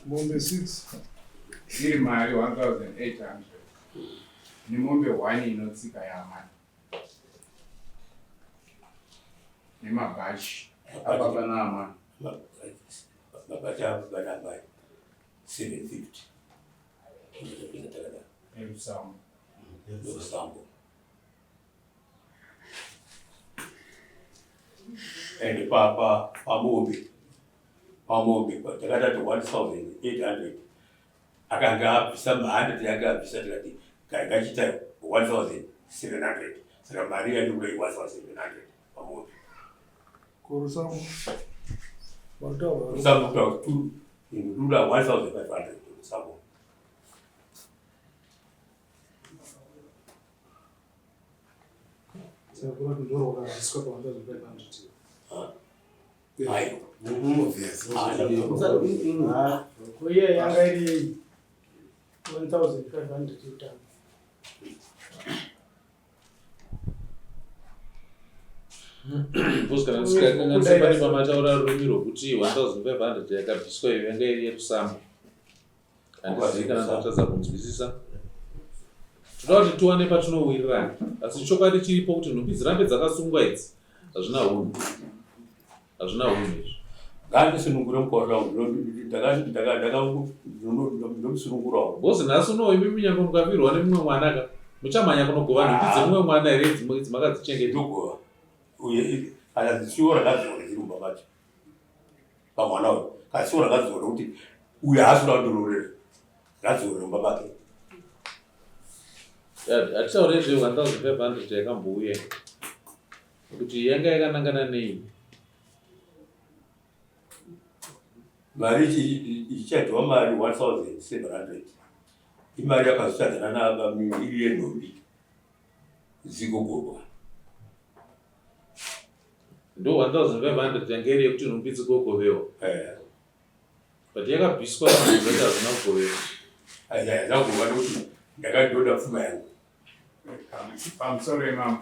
Mombe 6 iri mari 1,800 nemombe 1 inotsika yamari nemabhachi apapa naamari. Mabhachi apanamba 750 erusambo and pamombe takatati 1,800 akanga abvisa ma100 yanga abvisa tikati ngachita 1,700 saka mari yandikulai 1,700 pamombe kurusamu Some talk to include 1,500 some. uye yanga iri 1,500 utano. Kana ndisikakanga pamataura rurimi rwokuti 1,500 yakabviswa iyo yanga iri yerusambo. Handizii kana ndatadza kunzwisisa. Toda kuti tiwane patinowirirana, asi chokwadi chiripo kuti nhumbi dzirambe dzakasungwa idzi hazvina hunhu izvi. Ngandisunungure mukova wangu ndomusunungurawo bosi nhasi unoimbi munyange mukavirwa nemumwe mwana ka muchamhanya kunogova nhumbi dzemumwe mwana here dzimakadzichengeta uye kana zichiwo rakadziona zirumba macho pamwana uyu kasiwo rakadziona kuti uyu haasina kundororera rakadziona rumba make hatitaure zve 1,500 yakambouya kuti yanga yakanangana nei. mari ichadhiwa mari 1,700 imari yakazadzana naabamini iri yenhumbi dzigogorwa. Ndo 1500 yange iri yekuti nhumbi dzigogovewa. But yakabviswa kuti hazina kugovewa. Zagova nokuti ndakandoda pfuma yangu. Pamusoro imamo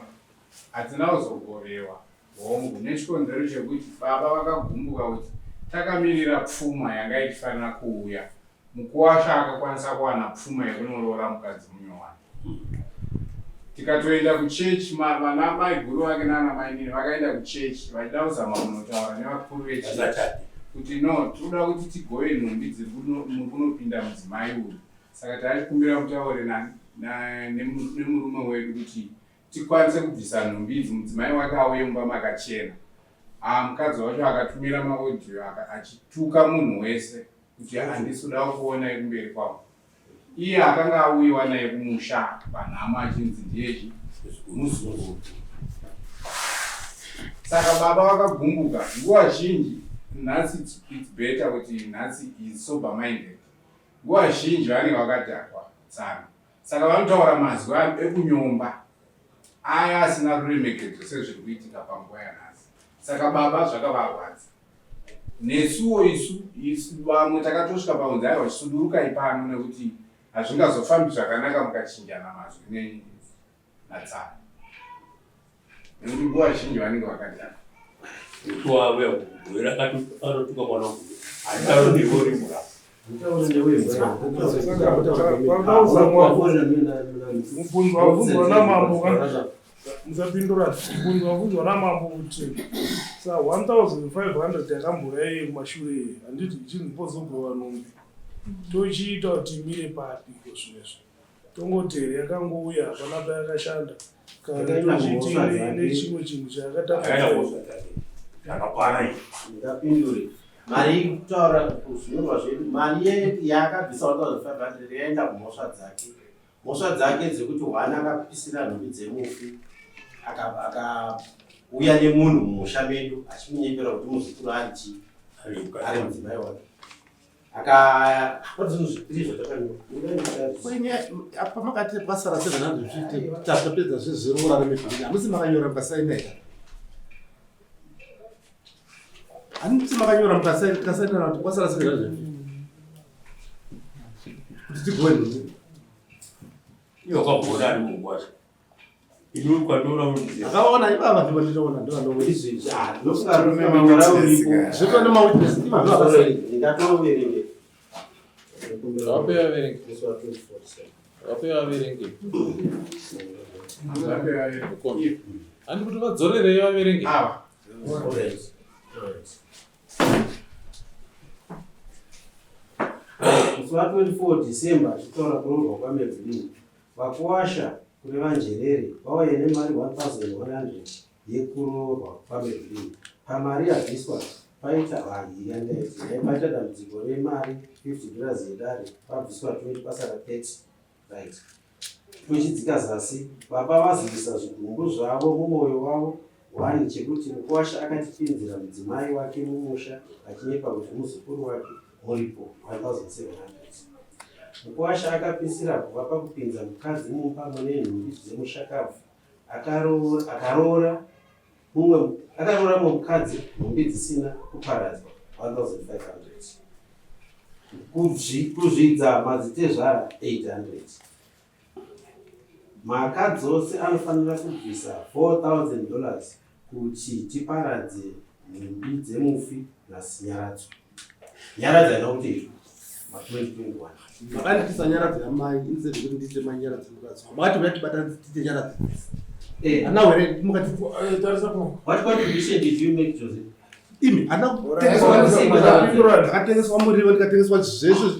hatina kuzogovewa hongu nechikonzero chekuti baba vakagumbuka kuti takamirira pfuma yanga ichifanira kuuya. Mukuwasha akakwanisa kuwana pfuma yekunorora mukadzi munyowani. Tikatoenda kuchechi, vana mai guru vake nana mainini vakaenda kuchechi vachida kuzama kunotaura nevakuru vechechi kuti no, tinoda kuti tigove nhumbi dziri kunopinda mudzimai uyu. Saka taachikumbira kutaure nemurume wedu kuti tikwanise kubvisa nhumbi idzi, mudzimai wake auye mumba makachena. Mukadzi wacho akatumira maodhiyo achituka munhu wese kuti handisi kuda kuona kumberi kwavo. Iye akanga auyiwa naye kumusha panhama achinzi ndiyechi muzukuru. Saka baba vakagumbuka nguva zhinji, nhasi it's better kuti nhasi is sober minded. Nguva zhinji vanenge vakadhakwa tsana. Saka vanotaura mazwi ekunyomba aya asina kuremekedzwa sezviri kuitika panguva yanhasi. Saka baba zvakavarwadza. Nesuwo isu vamwe takatosvika paunzi aiwa chisudurukai pano nekuti hazvingazofambi zvakanaka mukachinjana mazwi natsana. Nekuti nguva zhinji vanenge vakadhakwa. Kuwauya kugwera anotuka mwana wangu. Hataro ndivori mura. Mubvunzo wabvunzwa namambo musapindura. Mubvunzo wabvunzwa namambo kuti sa 1500 yakambura iye kumashure handiti ichinozogowa nhumbi. Tochiita kuti imire papi kozvinezvo. Tongoteri yakangouya hapana payakashanda. Kana tochiti nechimwe chinhu chayakatapa. Ndapindure. Mari kutaura kuzvinyorwa zvedu, mari yakabvisa 1500 yaenda kumhosva dzake. Mhosva dzake dzekuti hwana akapisira nhumbi dzemufi, akauya nemunhu mumusha medu achimunyepera kuti muzukuru ari mudzimai wake. Pamakati pasara 750 tapedza zvezero raramibhini hamusi makanyora mukasaina here. Handiti makanyora mukasaina kuti pasara 750 kuti tigove nhumbi. Iyo kwabhona ari mungwacha. Ino kwandora munhu. Akaona iva vanhu vandinoona ndovanove. Izvi ndosingarume mamara uripo. Zvito nemawitness ivanhu vakasai. Ndingatoverenge. Wape waverenge. Handi kuti vadzorerei vaverenge. Musi wa24 December chitaura kuroorwa kwaMevelini, vakuwasha kune vanjerere vauya nemari 1100 yekuroorwa kwaMevelini. Pamari yabviswa paita paita dambudziko remari $50 yedare, pabviswa 20 pasara 30. Right. Tochidzika zasi, baba vazivisa zvigumbu zvavo mumwoyo wavo. Wani chekuti mukuwasha akatipinzira mudzimai wake mumusha achinyepa kuti muzukuru wake muripo 1700. Mukuwasha akapisira kubva pakupinza mukadzi mumba mune nhumbi dzemushakavu. Akaroora mukadzi nhumbi dzisina kuparadzwa 1500. Kuzvidza madzitezvara 800. Mhaka dzose anofanira kubvisa $4000 kuti tiparadze nhumbi dzemufi nhasi nyaradzi aina kuti 2021. Makanditisa nyaradzi yamai instead kuti ndite manyaradzi mukadzi. Makati uyatibata tite nyaradzi. Ana were mukati tarisa kuno. What contribution did you make, Joseph? Imi akatengeswa muriwo ndikatengeswa zveshe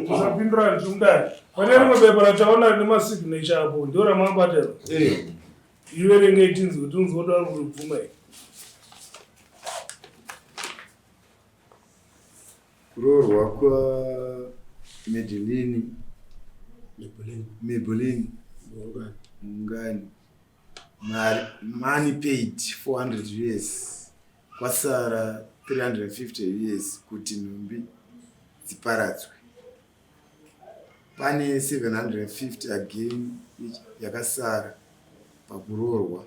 tusapindura ndimudai. Pane rimwe bepa rataona nemasignature apo ndio ramambatero. Iverenge itinzi kuti unzoda kubvuma. Kuroorwa kwaMevelini Mungani. Money paid $400 kwasara $350 kuti nhumbi dziparadzwe. pane 750 again yakasara pakuroorwa.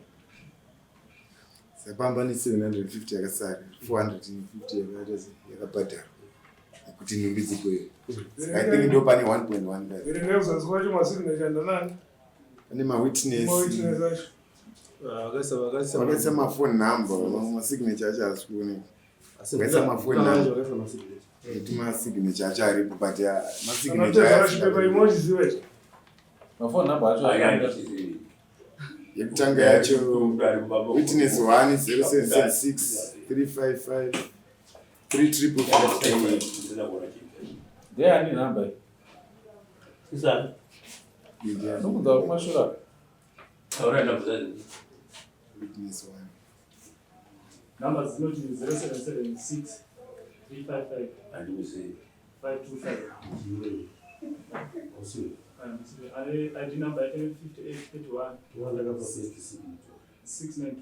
Sapamba ne 750 yakasara 450 yakabhadharwa kuti nhumbi dzikweyo. I think ndo pane 1.1. Verenga uzasi kwacho masignature ndanani? Pane mawitness. Acho. Wakaisa mafone number, masignature acho asi kuoneka. Wakaisa mafone number. Masignature acho aripo but masignature acho emoji ziwe. Mafone number acho yekutanga yacho witness 1 0766 355 355. Ndiye ani namba? Sisa. Ndokuda kumashura. Ahora ndakuzani. Witness 1. Numbers zinoti 0776 355 Andikuzi 525. ID number 5831 692.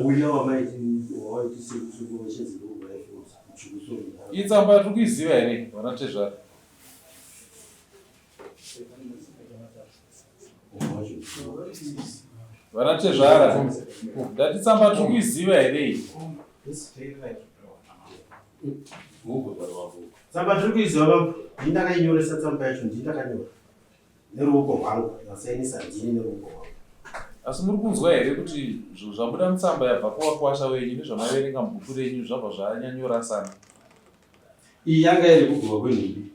Uya wamaiti waiti sekusuku chezikuba ifosi kuchukuso. Itsamba tukuiziva here vanatezvara. Vanatezvara. Ndatitsamba tukuiziva here. Tsamba turikuiziva ndindakanyoresa tsamba yacho ndindakanyora neruoko rwangu yasainisa ndini neruoko rwangu. Asi muri kunzwa here kuti zvinhu zvabuda mutsamba yabva kuwakwasha wenyu nezvamaverenga mubhuku renyu zvabva zvanyanyora sana. Iyi yanga iri kugurwa kwenhumbi.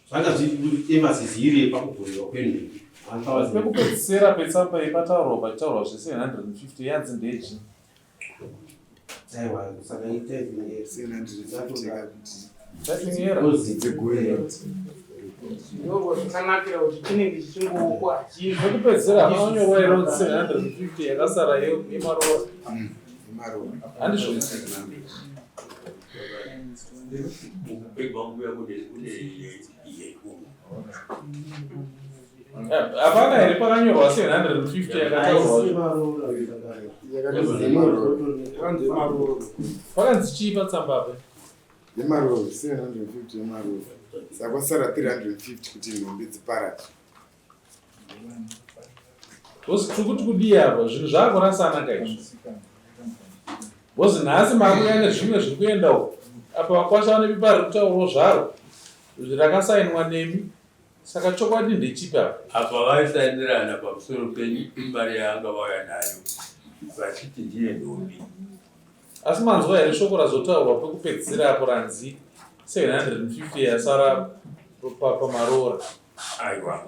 Zvanga zviemasisi iri pakugurwa kwenhumbi. Asi pekupedzisira petsamba ipataurwa pachitaurwa zve750 yanzi ndechi. Aiwa, saka itaipinera 750 taipinera Ndogo zvakanakira kuti chinenge chichingoukwa pekupedzisira vanonyorwa ironzi 750 yakasara yemarova. Handizvo hapana here pakanyorwa 750 yakataurwa. Pakanzi chii patsambapo? Yemarova 750 yemarova. Saka kwasara 350 kuti nhumbi dziparate. Tikuti kudii apa zvinhu zvakurasana kaizvo. Bozi nhasi makuya nezvimwe zviri kuendawo. Apa vakwasha nepipa riri kutaurwa zvaro rakasainwa nemi. Saka chokwadi ndechipi apa? Apa vaisainirana pamusoro pemari yanga vauya nayo vachiti ndiye ndombi. Asi manzwa here shoko razotaurwa pekupedzisira apo ranzi 750 yasara pamaroora. Aiwa.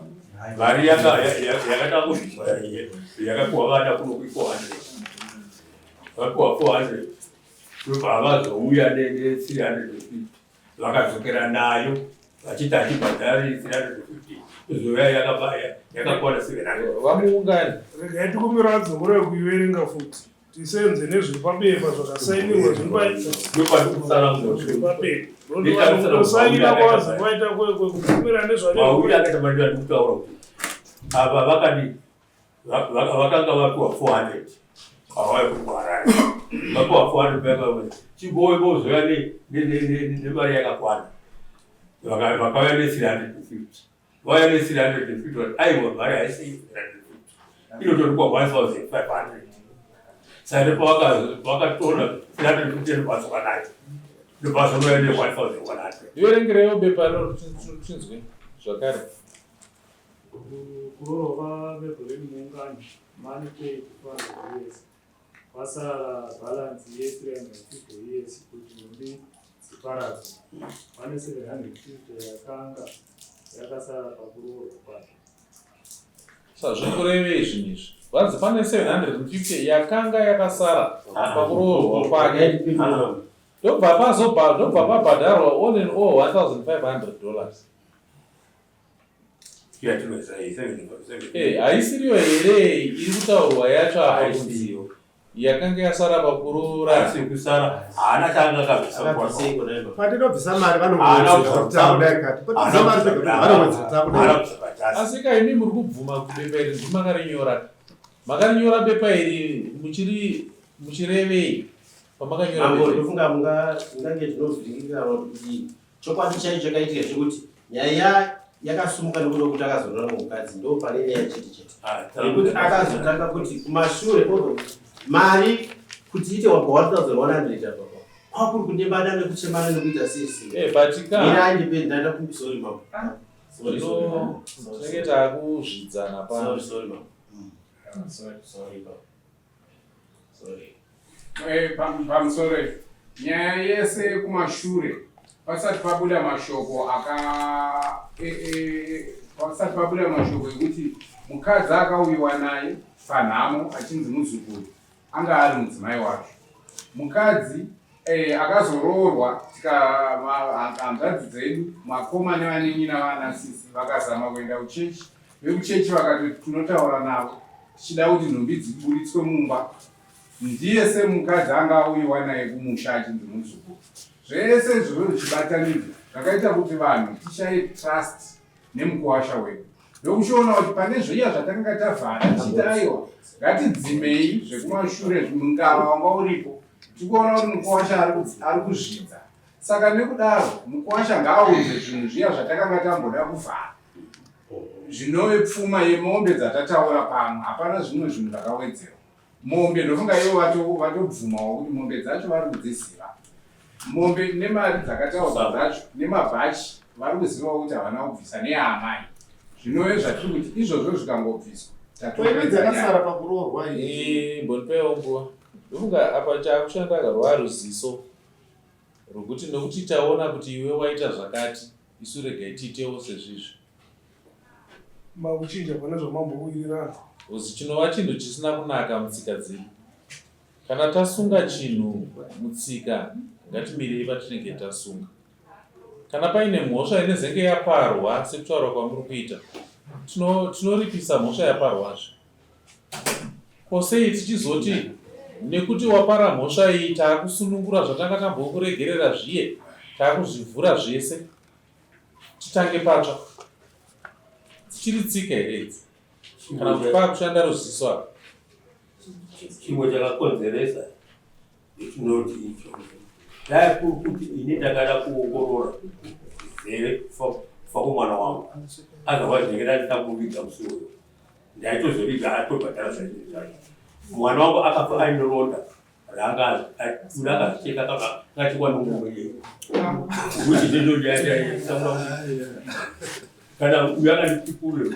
Mari yakada kusvitswa yakapiwa vana kuno 400. Vapiwa 400. Ndobva vazouya ne350. Vakadzokera nayo vachiti achibhadhari 350. Kuzouya yakakwana 700. Vamuungani. Regai tikumira adzokore kuiverenga futi. Tisenze nezviri pabepa zvakasainiwa ndopakusara pabepa. Ndosaina kwazi kwaita kukumira nezvauya akatamandira ndikutaura kuti apa vakanga vapiwa 400 avauya kugwarana vapiwa 400 pekao chibowe bozoya nemari yakakwana vakauya ne350 vauya ne350 aiwa mari haisii 350 inotorikwa 1500 sare pavakatora 350 ndopasuka nayo ndopasuka nayo 1100. Iverengerewo bepa rero chinzwe zvakare. Kurova vebhureni muungano money paid 400 years. Kwasara balance ye350 years kuti nhumbi dziparadzwe. Pane 750 yakanga yakasara pakuroorwa kwacho. Sazvikurevei zvinhu izvi? Vanzi pane 750 yakanga yakasara pakuroorwa kwake. Ndobva pabhadharwa all in all $1,500. Haisiriyo here iri kutaurwa yacho apa kunzi yakanga yasara pakuroora. Haana chaanga kabvisa. Patinobvisa mari vanomari. Asi kaimi muri kubvuma kubepa iri ndimakarinyoraka. Makarinyora bepa iri muchirevei? pamakanyora ndofunga mungange ndinovhirikira kuti chokwadi chaicho chakaitika zvekuti nyaya yakasumuka nekuda kuti akazorora nomukadzi ndo pane nyaya chete chete nekuti akazotanga kuti kumashure mari kuti ite wabva 1100 apa kwakuri kundembada nekuchemana nekuita batika independent sorry mama sorry takuzvidzana pa sorry mama pamusoro nyaya yese kumashure pasati pabuda mashoko pasati pabuda mashoko ekuti mukadzi akauyiwa naye panhamo achinzi muzukuru anga ari mudzimai wake. Mukadzi akazoroorwa hanzvadzi dzedu makoma nevanenyi navanasisi vakazama kuenda kuchechi. Vekuchechi vakati tunotaura navo tichida kuti nhumbi dziburitswe mumba. Ndiye semukadzi anga auyiwa naye kumusha achinzi muzukuru. Zvese izvozvo zvichibatanidza zvakaita kuti vanhu tishaye trust nemukuwasha wedu. Ndokushoona kuti pane zviya zvatakanga tavhara tichiti aiwa ngatidzimei zvekumashure mungava wanga uripo tikuona kuti mukuwasha ari kuzvidza. Saka nekudaro mukuwasha ngaaudze zvinhu zviya zvatakanga tamboda kuvhara zvinove pfuma yemombe dzatataura pano. Hapana zvimwe zvinhu zvakawedzerwa. Mombe ndofunga ivo vatobvumawo kuti mombe dzacho vari kudziziva. Mombe nemari dzakataurwa dzacho nemabhachi vari kuzivawo kuti havana kubvisa neamai. Zvinove zvatiri kuti izvozvo zvikangobviswa dzakasara pakuroorwa mbonipewo nguva ndofunga apa chakushandaga rwaruziso rwokuti nokuti taona kuti iwe waita zvakati isu regai tiitewo sezvizvi makuchinja pane zvamambowirirana uzi chinova chinhu chisina kunaka mutsika dzedu. Kana tasunga chinhu mutsika ngatimirei patinenge tasunga. Kana paine mhosva inezenge yaparwa sekutaura kwamuri kuita tinoripisa mhosva yaparwazve. Posei tichizoti nekuti wapara mhosva iyi taakusunungura zvatanga tambokuregerera zviye taakuzvivhura zvese titange patsva. Dzichiri tsika here idzi kana kuti paakushanda ruziso apa. Chimwe chakakonzeresa ndichinoti icho dai kuri kuti ini ndakada kuongorora zere fa kumwana wangu akava zvinengera nditakuviga musuwo ndaitozoriga atobhadhara zvaizvi zvacho. Mwana wangu akafa aine ronda rakazicheka kakati kwanongomuyei kuti ndindoyaaisamuna kana uyo akanditi kure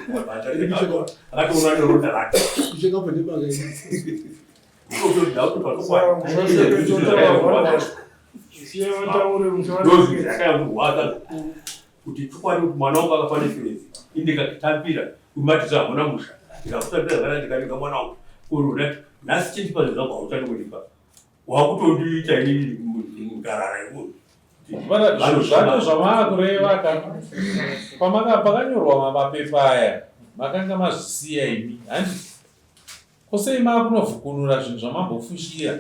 akatoona neronda rake kuti chikwadi kuti mwana wangu akafane firezi indikatambira kumatisa hamuna musha ndikakutambira zvakanaka ndikanika mwana wangu kuruna nhasi chindipa zvinhu zvangu hautani kundipa wakutondiita inini ngarara yemunhu zvato zvamaakureva kana pakanyorwa mapepa aya makanga mazvisiya imi handi kosei maakunovhukunura zvinhu zvamambofushira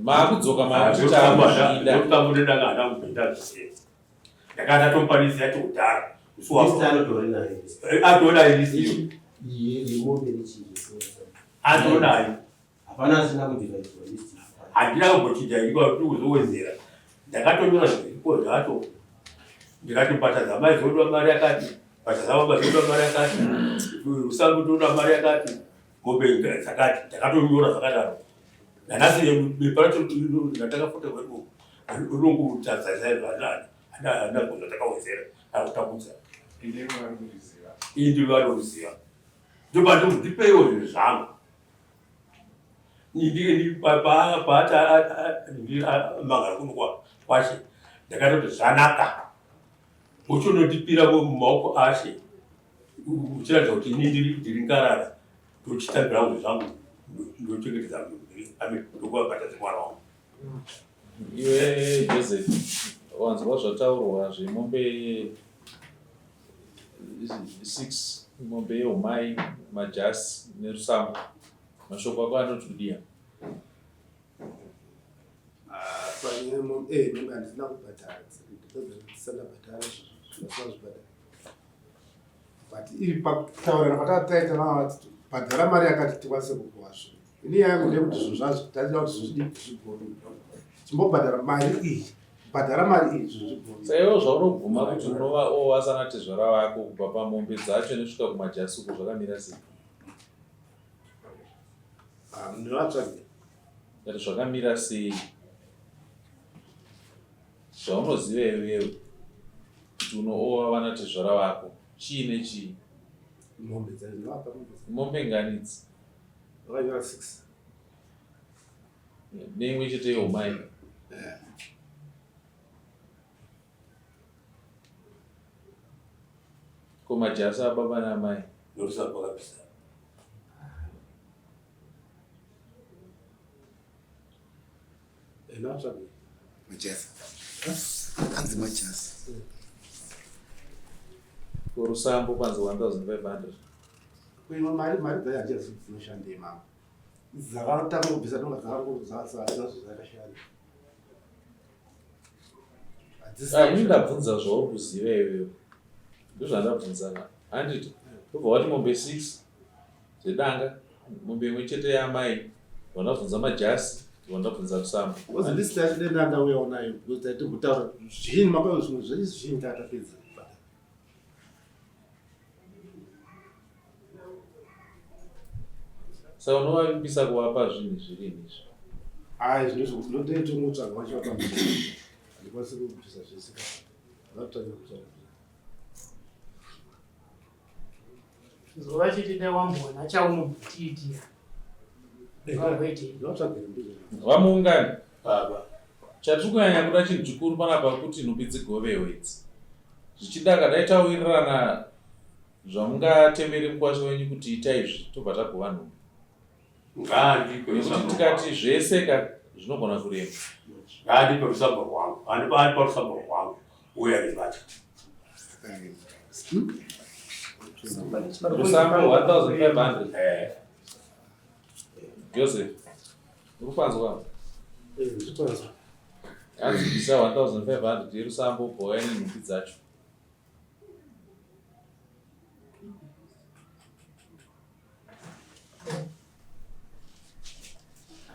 maakudzoka maakutitaamudendangahana kubhenda zvise ndakanda tomupanisi yacho kudhara atoona irisiyo atonayo handina kumbochinja ikwa kuti uzowedzera ndakatonyora zviripo zvacho ndikati mbata dzamai dzoda mari yakati mbata dzababa dzoda mari yakati rusango toda mari yakati mombe dzakati ndakatonyora zvakadaro nanasi bepa racho ndatakafota kwedu rinongutadzaisaizvanani handagona takawedzera akutambudza indi vanoriziva ndobati ndipeiwo zvinhu zvangu paata magara kuno kwashe ndakatoti zvanaka uchinotipira mumaoko ashe uchiratidza kuti ini ndiri ngarara ndochitambira zvinhu zvangu ndochengetedza ndokuvabhatadze mwana wangu. Iwe Joseph wanzwa zvataurwa zvemombe 6 mombe yeumai majasi nerusambo mashoko ako anoti kudia mombe handisina kubhadhara ndisandabhadhara zvazvibhadhara but iri pakutaurana patataita bhadhara mari yakati tikwanise kukuwazvo ini yangu ndekuti zvinhu zvazvo tatira kuti zvichidii zvigoni chimbobhadhara mari iyi bhadhara mari iyi zvigoni saiwo zvaunobvuma kuti unova owasanatizvara wako kubva pamombe dzacho nesvika kumajasuku zvakamira sei? ndinovatsvagira kuti zvakamira sei zvaunoziva iwewe kuti unoova vanatizvara wako chii nechii? mombe dzainovapa mombe nganidzi vakanyora 6 neimwe chete yeumai komajasi ababa namai norisapakapisa ndinovatsvagira majasi anzi majasi kurusambo kwanzi 1500 kuima mari dzayo hachazi dzinoshandei mama dzakatanga kubvisa donga dzakangozakashanda ini ndabvunza zvaukuziva iwewe ndozvandabvunzana handiti tobva wati mombe 6 dzedanga mombe imwe chete yamai vandabvunza majasi vandabvunza rusambo ozi ndisita yacho denda ndauyawo nayo because taiti kutaura zvinhu makaona zvimwe zvese zvinhu tatapedza saka unovavimbisa kuvapa zvinhu zvirini izvo? ai zvinhu zvinotengotsaga vachivapa handikwanisi kubvisa zvese vatotange kutaura zova chitida wambona chaunotiitira vamuungani chatiri kunyanya kuda chinhu chikuru panapa kuti nhumbi dzigovewe idzi zvichida kadai tawirirana zvamungatembere mukwasha wenyu kuti itai izvi tobva tagova nhumbi nekuti tikati zvese zvinogona kurema. Ngadipe rusambo rwangu handibanipa rusambo rwangu uya ribacha rusambo 1500 Joseph urikwanzwa anzibisa 1500 yerusambo bhoya nenhumbi dzacho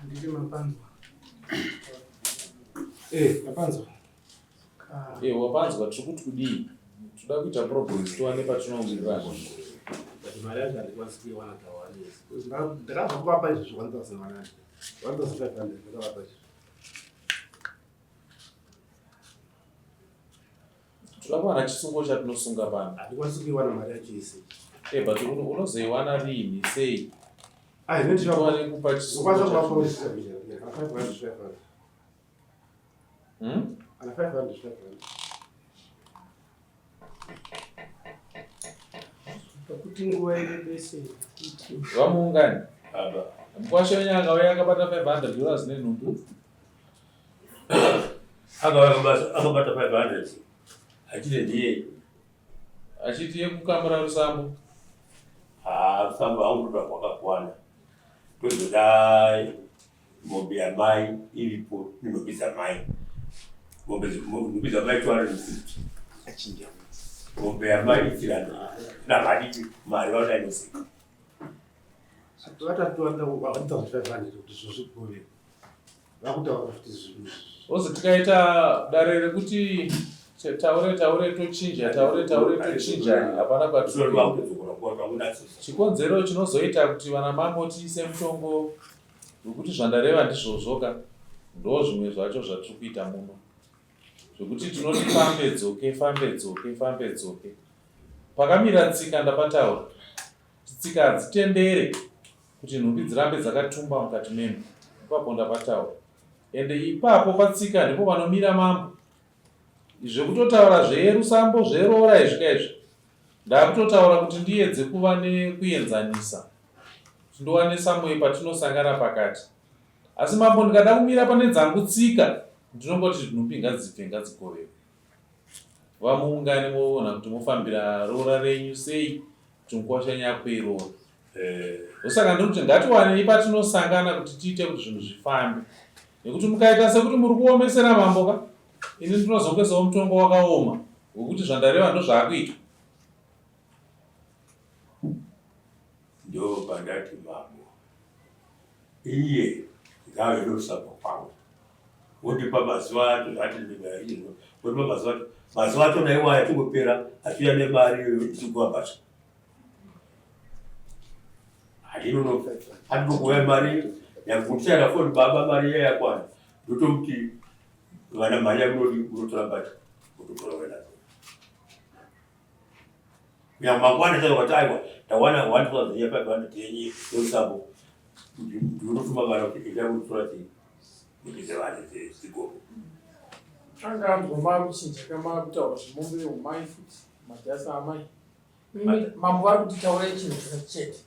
handiti mapanzwa mapanzwa wapanzwa tiri kuti kudii toda kuita progress tiwane patinowirirana mari yacho handikwanisi kuiwana kawani ndakabva kuvapa izvozvo 1500 ndakavapa izvo toda kuwana chisungo chatinosunga pano handikwanisi kuiwana mari yacho ise but unozoiwana riini sei inotiwane kupa chisungo ana 500 kuti nguva irebese vamuungani mukwasha wenyu akauya akabata 500 dollars nenhumbi akabata 500 achite ndiye achiti yekukamura rusambo rusambo angutoda kwakakwana tozodai mombe yamai iripo nenhumbi dzamai nhumbi dzamai 250 achinja mombe yamai itirana namari mari vaudainosika vatatuanda 1500 kuti zvozvigove vakutaura kuti zvinhu ozi tikaita dare rekuti taure tochinja tochinja hapana kwatiri chikonzero chinozoita kuti vana mambo tiise mutongo wekuti zvandareva ndizvozvoka ndo zvimwe zvacho zvatiri kuita muno zvokuti tinoti fambe dzoke pakamira tsika ndapataura tsika hadzitendere kuti nhumbi dzirambe dzakatumba mukati memo ipapo ndapataura ende ipapo patsika ndipo panomira mambo zvekutotaura zverusambo zveroora izvika izvi ndakutotaura kuti ndiedze kuva nekuenzanisa tindowane samwe patinosangana pakati asi mambo ndikada kumira pane dzangu tsika ndinongoti nhumbi ngadzibve ngadzigovewe vamuungani moona kuti mofambira roora renyu sei kuti mukwasha nyako iroora osaka ndiri kuti ngatiwanei patinosangana kuti tiite kuti zvinhu zvifambe nekuti mukaita sekuti muri kuomesera mamboka ini ndinozongesawo mutongo wakaoma wekuti zvandareva ndo zvaakuita ndo pandati mambo iye ngave nosapho kwangu wondipa mazuva acho ati ndingaino wondipa mazuva acho naiwaya tungopera atuya nemari ichikuwa basa hadinono handinokuya mari yakutichana foni baba mari iya yakwana ndotomuti vana mari yakunotora bata kutotora wenazo mangwana chaka kuti aiwa tawana 1000 ya500 yenyi yomusambo ndinotuma vana kuti enda kutora ndize vana dzigoko anga mboma kuchinja kama kutaura zvimombe umai futi majasa amai mambo vari kuti taura chinhu chakachete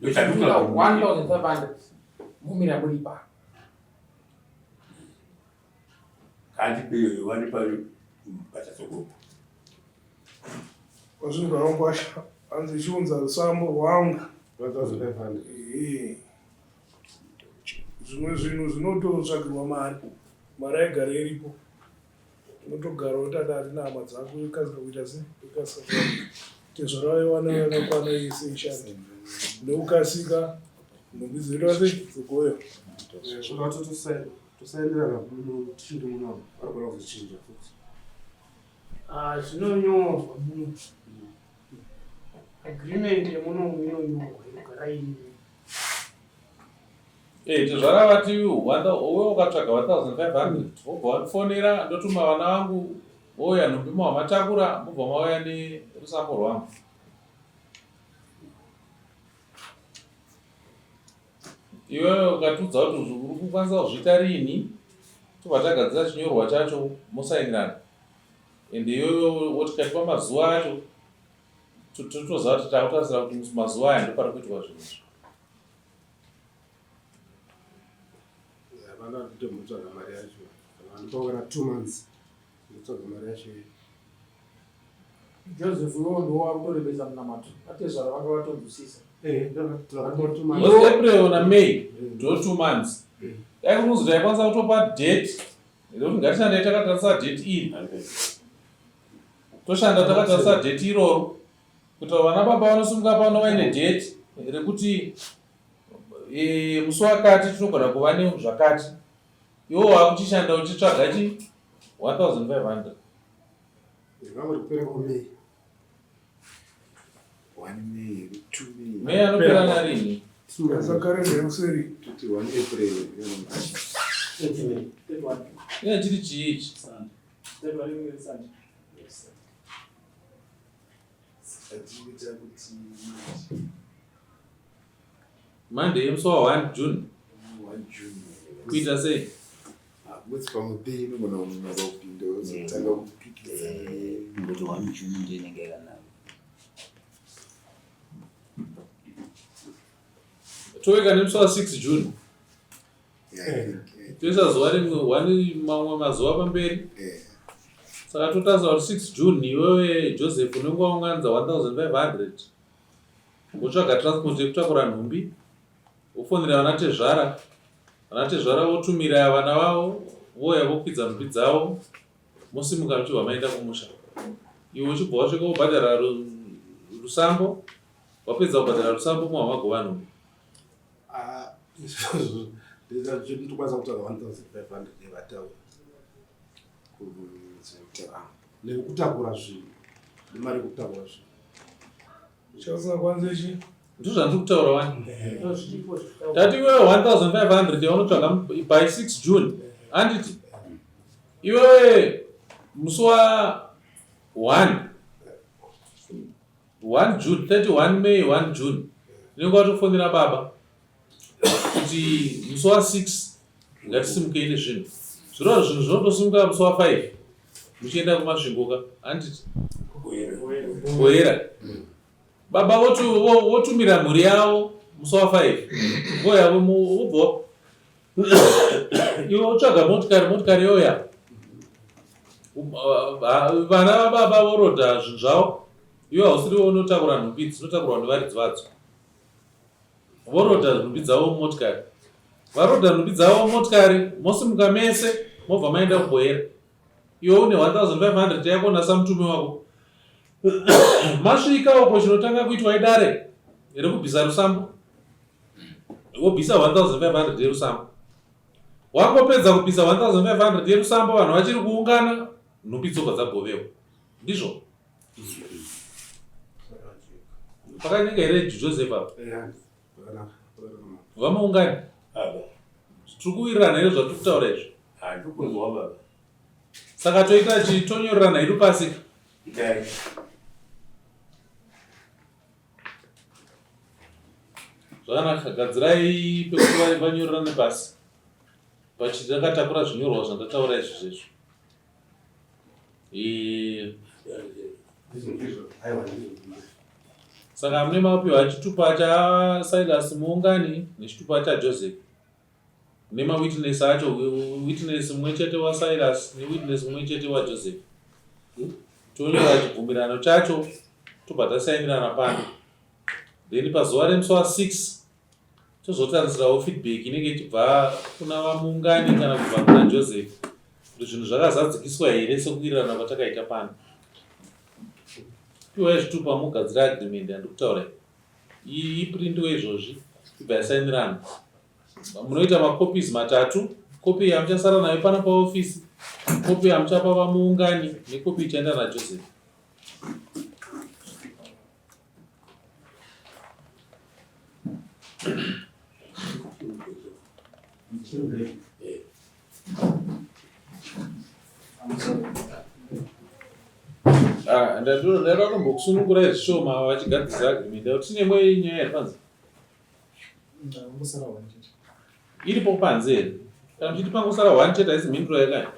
1500 mumira muri pa kandi beyo vani pari pachasogoko wazvinhu varongwasha hanzi chiunza rusambo rwangu 1500 zvimwe zvinhu zvinototsvagirwa mari aigara iripo unotogara utadari nehama dzako ikasika kuita se ikasika tezvaraiwana yakakwana yese ishande neukasika nhumbi dzinoita se dzegoyo zvakati tosaenderana tichindi muno arikona kuzochinja futi zvinonyorwa muno agreement yemunomu inonyorwa inogara ine tizvaravati wewe ukatsvaga 1500 wobva wandifonera ndotuma vana vangu vouya nhumbi mawamatakura mobva mauya nerusambo rwangu. Iwewe ukatiudza kuti uri kukwanisa kuzviita rini tobva tagadzira chinyorwa chacho mosainirana ende iwewe wotikatipa mazuva acho totoziva kuti takutarisira kuti mazuva aya ndopari kuitwa zvinhu vana ndomutsvaga mari yacho kana vandipawana 2 months ndotsvaga mari yacho Joseph Londo wakutorebesa munamato atezvara vanga vatonzwisisa April na May ndo 2 months yaikunozi taikwanisa kutopa date ndokuti ngatishandei takatarisa date iri toshanda takatarisa date iroro kuti vana baba vanosumuka pano vaine date rekuti musi wakati tinogona kuva nezvakati iwo wakuchishanda uchitsvaga chi 1500 ngavuri kupera kwamei May anopera narini sakarendeusseri tuti 1 April ine chiri chiichi Monday musi wa 1 June kuita sei mwezi pamudei inogona kunaka kupinda wozotanga kupikisa ngoti 1 June ndiye inenge yakanaka toveka nemusi wa 6 June toisa zuva rimwe mamwe mazuva pamberi saka totarisa kuti 6 June iwewe Joseph unenge waunganidza 1500 wotsvaga transport yekutakura nhumbi wofonera vana tezvara votumira vana vavo voya vokwidza nhumbi dzavo mosimuka muchibva maenda kumusha iwe uchibva wasvika wobhadhara rusambo wapedza kubhadhara rusambo mavamagova nhumbi ndokwanisa kutsvaga 1500 yevataura nekutakura zvinhu nemari yekutakura zvinhu chasingakwanisa chi ndozvandiri kutaura wani tati iwewe 1500 yaunotsvaga by 6 June handiti iwewe musi wa 1 June 31 May 1 June inenge watofonera baba kuti musi wa 6 ngatisimukei nezvinhu zvirova zvinhu zvinotosimuka musi wa 5 muchienda kumasvingoka handiti kuera baba votumira mhuri yavo musi wa 5 voya vobva iwe wotsvaga motikari yoya vana vababa vorodha zvinhu zvavo iwe hausiri unotakura nhumbi dzinotakurwa nevaridzi vadzo vorodha nhumbi dzavo mumotikari varodha nhumbi dzavo mumotikari mosimuka mese mobva maenda kuboera iwe une 1500 yako nasa mutumi wako masvika uko chinotanga kuitwa idare rekubvisa rusambo wobvisa 1500 yerusamba. Wakopedza kubvisa 1500 yerusamba, vanhu vachiri kuungana, nhumbi dzobva dzagovewa. Ndizvo pakanyenga here Joseph apa vamuungani tiri kuwirirana here zvatiri kutaura izvo. Handikuzwa baba. Saka toita chitonyorerana idu pasika. Zvakanaka, gadzirai pekuti vanyorerane pasi pachitakatakura zvinyorwa zvandataura izvozvo. Saka mune mapiwa chitupa chaSilas muungani nechitupa chaJoseph nemawitness acho, witness mumwe chete waSilas newitness mumwe chete waJoseph. Tonyora chibvumirano chacho tobva tasainirana pano. Then pazuva remusi wa6 tozotarisirawo feedback inenge ichibva kuna vamuungani kana kubva kuna Joseph kuti zvinhu zvakazadzikiswa here sekuwirirana kwatakaita pano. Piwai zvitupa mugadzira agreement yandikutaura iyi iprintiwe izvozvi ibva yasainirana. Munoita macopies matatu, kopi yamuchasara nayo pana paofisi, kopi yamuchapa vamuungani nekopi ichaenda naJoseph. Ndaida kumbokusunungura zvishoma vachigadzisa agreement kuti tine imwe nyaya iri panze iripo panze here kana muchiti pangosara 1 chete haisi mhinduro yakaya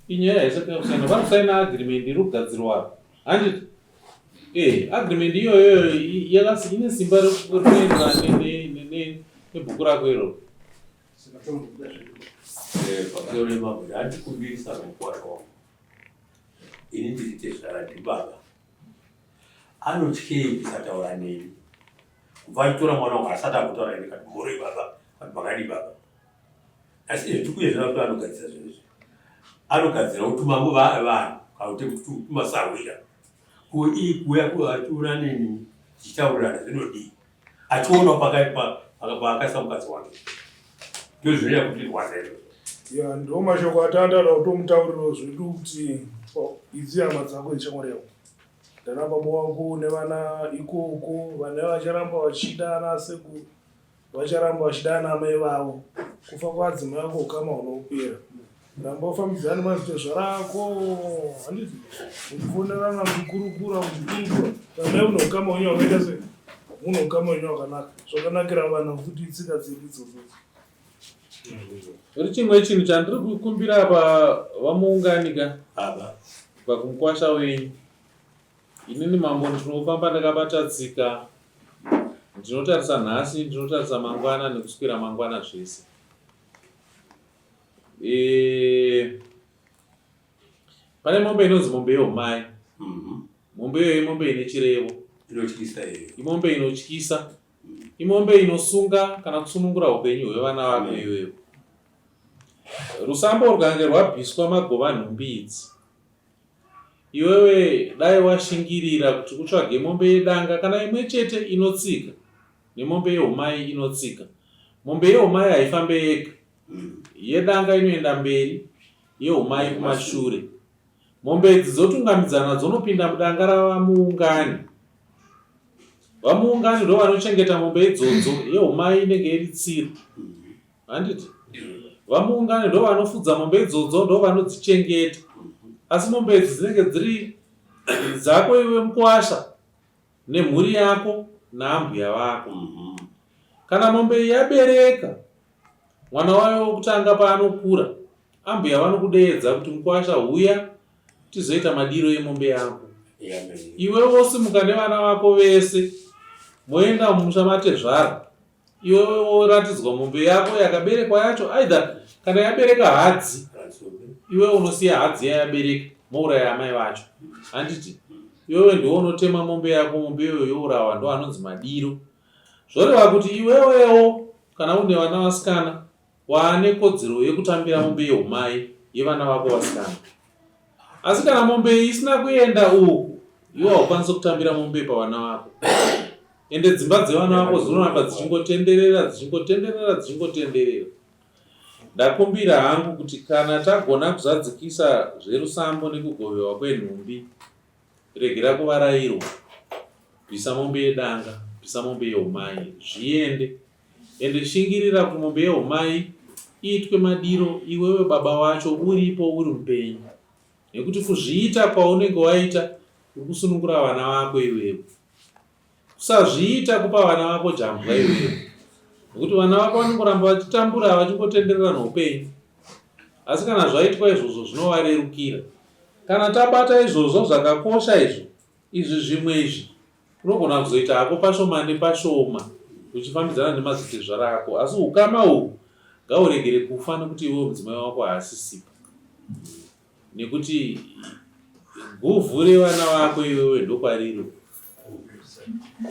inyaya haisakakusana vanosaina agreement iri kugadzirwa handiti agreement iyoyo ine simba rekuenderana nebhuku rako iroro. Pakore mambo handikumbirisa mukwata wangu. Ini ndiriite zvarati baba. Anotyei ndisataura neni. Kubva achitora mwana wangu asati akutaura neni kati mhuri baba, kati makadi baba. Asi ndikuyezvera kuti anogadzira zvinhu izvi. Anogadzira utumambo vanhu kana kuti utumasawira. Kuuya kuatura neni tichitaurirana zvinodii. Achiona pakakaisa mukadzi wake. Ndozvinoita kuti rwazero. Ndo mashoko atandada kutomutaurira zvedu kuti idzi hama dzako dzichamoreva. Ndana baba vangu nevana ikoko, vana vacharamba vachida ana sekuru, vacharamba vachida ana mai vavo. Kufa kwadzimai vako ukama hunopera. Ramba ufambidzana mazita zvarako, handiti uchifonerana muchikurukura muchikurukura. Kana uno ukama wenyu wakaita sei? Uno ukama wenyu wakanaka. Zvakanakira vanhu kuti tsika dzedu idzodzo. Uri chimwe chinhu chandiri kukumbira pavamuunganika pakumukwasha wenyu. Inini mambo ndinofamba ndakabata tsika, ndinotarisa nhasi, ndinotarisa mangwana nekuswera mangwana zvese. Pane mombe inonzi mombe yeumai. Mombe iyoyo imombe ine chirevo. Imombe inotyisa. Imombe inosunga kana kusunungura upenyu hwevana vako iwewe. Rusambo rwukange rwabviswa magova nhumbi idzi, iwewe dai washingirira kuti utsvage mombe yedanga kana imwe chete inotsika nemombe yeumai inotsika. Mombe yeumai haifambe yega, yedanga inoenda mberi, yeumai kumashure. Mombe idzi dzotungamidzana dzonopinda mudanga ravamuungani. Vamuungani ndo vanochengeta mombe idzodzo, yeumai inenge iri tsiro. Handiti? Vamuungani ndo vanofudza mombe idzodzo, ndo vanodzichengeta. Asi mombe idzi dzinenge dziri dzako iwe mukwasha nemhuri yako naambuya vako. Kana mombe yabereka mwana wayo wokutanga paanokura, ambuya vanokudeedza kuti mukwasha uya tizoita madiro emombe yako. Iwe wosimuka nevana vako vese moenda mumusha matezvara, iwe woratidzwa mombe yako yakaberekwa yacho, aidha kana yabereka hadzi, iwe unosiya hadzi yayabereka mouraya amai vacho. Handiti iwewe ndiwe unotema mombe yako, mombe iyoyo yourawa, ndo anonzi madiro. Zvoreva kuti iwewewo kana une vana vasikana waane kodzero yekutambira mombe yeumai yevana vako vasikana. Asi kana mombe isina kuenda uku, iwe haukwanisi kutambira mombe pavana vako. Ende dzimba dzevana vako dzinoramba dzichingotenderera. Ndakumbira hangu kuti kana tagona kuzadzikisa zverusambo nekugovewa kwenhumbi, regera kuvarairwa, bvisa mombe yedanga, bvisa mombe yeumai, zviende. Ende shingirira kumombe yeumai iitwe madiro iwewe baba wacho uripo uri mupenyu. Nekuti kuzviita kwaunenge waita kusunungura vana vako iwewe. Kusazviita kupa vana vako jambwa iwewe. Nekuti vana vako vanongoramba vachitambura vachingotenderera noupenyu. Asi kana zvaitwa izvozvo zvinovarerukira. Kana tabata izvozvo zvakakosha izvi zvimwe izvi, unogona kuzoita hako pashoma nepashoma uchifambidzana nemazitezvara ako. Asi ukama uhu ngauregere kufa nekuti iwe mudzimai wako haasisipa. Nekuti guvhu revana vako iwewe ndokwariri.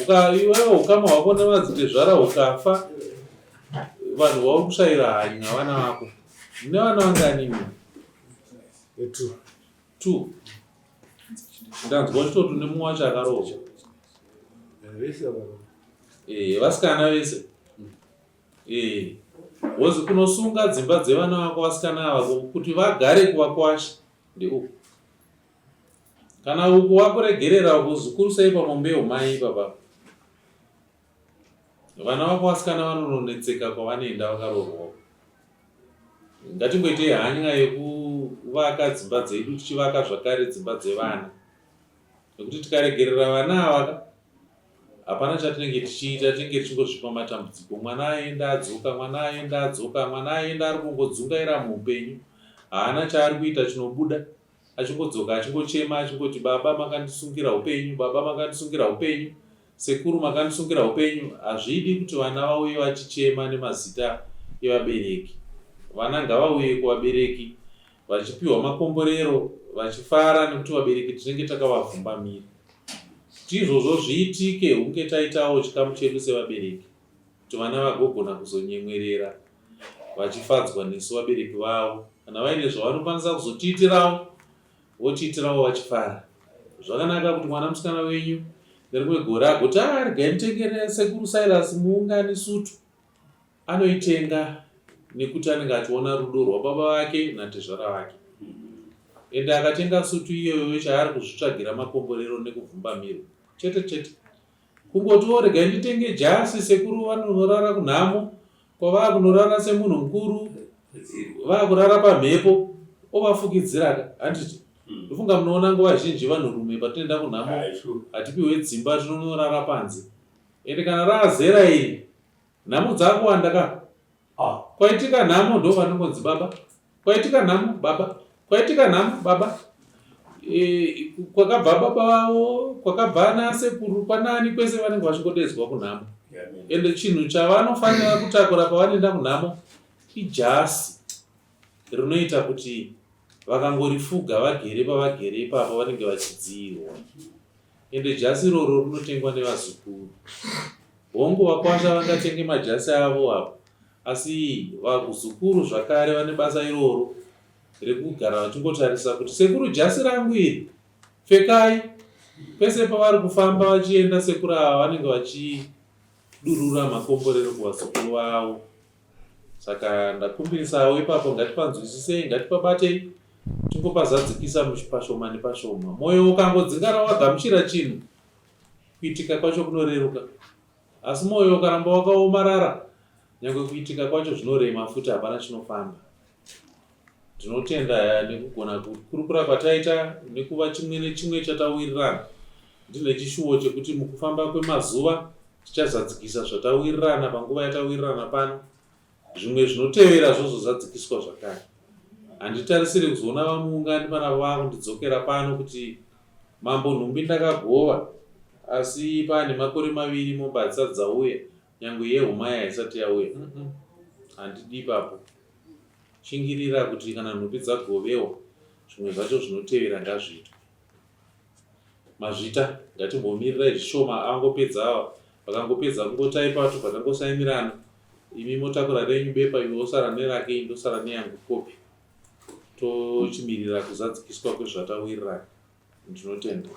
Iwewe ukama hwako nemazitezvara ukafa, vanhu vauri kushayira hanya vana vako. Mune vana vangani? 2. Ndanzwa chitotu nemumwe wacho akarohwa. Vasikana vese. Wozi kunosunga dzimba dzevana vako vasikana ava kuti vagare kuvakwasha ndeuku. Kana uku wakuregerera zvikuru sei pamombe yeumai baba. Vana vako vasikana vanononetseka kwavanoenda vakarohwa. Ngatingoite hanya yekuvaka dzimba dzedu tichivaka zvakare dzimba dzevana. Nekuti tikaregerera vana ava hapana chatinenge tichiita, tinenge tichingozvipa matambudziko. Mwana aenda adzoka, mwana aenda adzoka, mwana aenda ari kungodzungaira muupenyu. Haana chaari kuita chinobuda. Achingodzoka achingochema achingoti baba makandisungira upenyu, baba makandisungira upenyu, sekuru makandisungira upenyu. Hazvidi kuti vana vauye vachichema nemazita evabereki. Vana ngavauye kuvabereki vachipiwa makomborero, vachifara nekuti vabereki tinenge takavavhumbamira. Kuti izvozvo zviitike hunge taitawo chikamu chedu sevabereki, kuti vana vagogona kuzonyemwerera vachifadzwa nesu vabereki vavo. Kana vaine zvavanokwanisa kuzotiitirawo, votiitirawo vachifara. Zvakanaka kuti mwana musikana wenyu nerimwe gore agoti regai nditengere sekuru Silas muungani sutu. Anoitenga nekuti anenge achiona rudo rwababa vake natezvara vake. Ende akatenga sutu iyoyo chaari kuzvitsvagira makomborero nekuvhumbamirwa. Chete. Kungotiwo regai nditenge jasi, sekuru vanonorara kunhamo, kwavaa kunorara semunhu mukuru, vakurara pamhepo, ovafukidzira. Handiti ndofunga munoona nguva zhinji vanhurume patinoenda kunhamo hatipiwe dzimba, tinonorara panze. Ende kana raazera iri, nhamo dzakuwanda ka. Kwaitika nhamo ndo vanongonzi baba, kwaitika nhamo baba, kwaitika nhamo baba. Kwakabva baba vavo, kwakabva ana sekuru, kwanani kwese vanenge vachingodedzwa kunhamo. Ende chinhu chavanofanira kutakura pavanoenda kunhamo ijasi rinoita kuti vakangorifuga vagere pavagere ipapo vanenge vachidzirwa. Ende jasi iroro rinotengwa nevazukuru. Hongu vakwasha vangatenge majasi avo apo, asi vazukuru zvakare vane basa iroro rekugara vachingotarisa kuti sekuru jasi rangu iri pfekai. Pese pavari kufamba vachienda sekuru ava vanenge vachidurura makomborero kuvazukuru vavo. Saka ndakumbirisawo ipapo ngatipanzwisisei, ngatipabatei, tingopazadzikisa pashoma nepashoma. Mwoyo ukangodzingara wagamuchira chinhu, kuitika kwacho kunoreruka. Asi mwoyo ukaramba wakaomarara, nyange kuitika kwacho zvinorema futi hapana chinofamba. Tinotenda nekugona kukurukura kwataita nekuva chimwe nechimwe chatawirirana. Ndine chishuwo chekuti mukufamba kwemazuva tichazadzikisa zvatawirirana panguva yatawirirana pano. Zvimwe zvinotevera zvozozadzikiswa zvakare. Handitarisiri kuzoona vamuungani vana vavo ndidzokera pano kuti mambo nhumbi ndakagova, asi pane makore 2 mombe hadzisati dzauya, nyange yeumai haisati yauya. Handidi ipapo. Shingirira kuti kana nhumbi dzagovewa, zvimwe zvacho zvinotevera ngazviitwe. Mazvita ngatimbomirirai zvishoma angopedza ava, vakangopedza kungotaipa vakangosaimirana, imi motakura renyu bepa, iwe osara nerake, indosara neyangu kopi, tochimirira kuzadzikiswa kwezvatawirirana. Ndinotenda.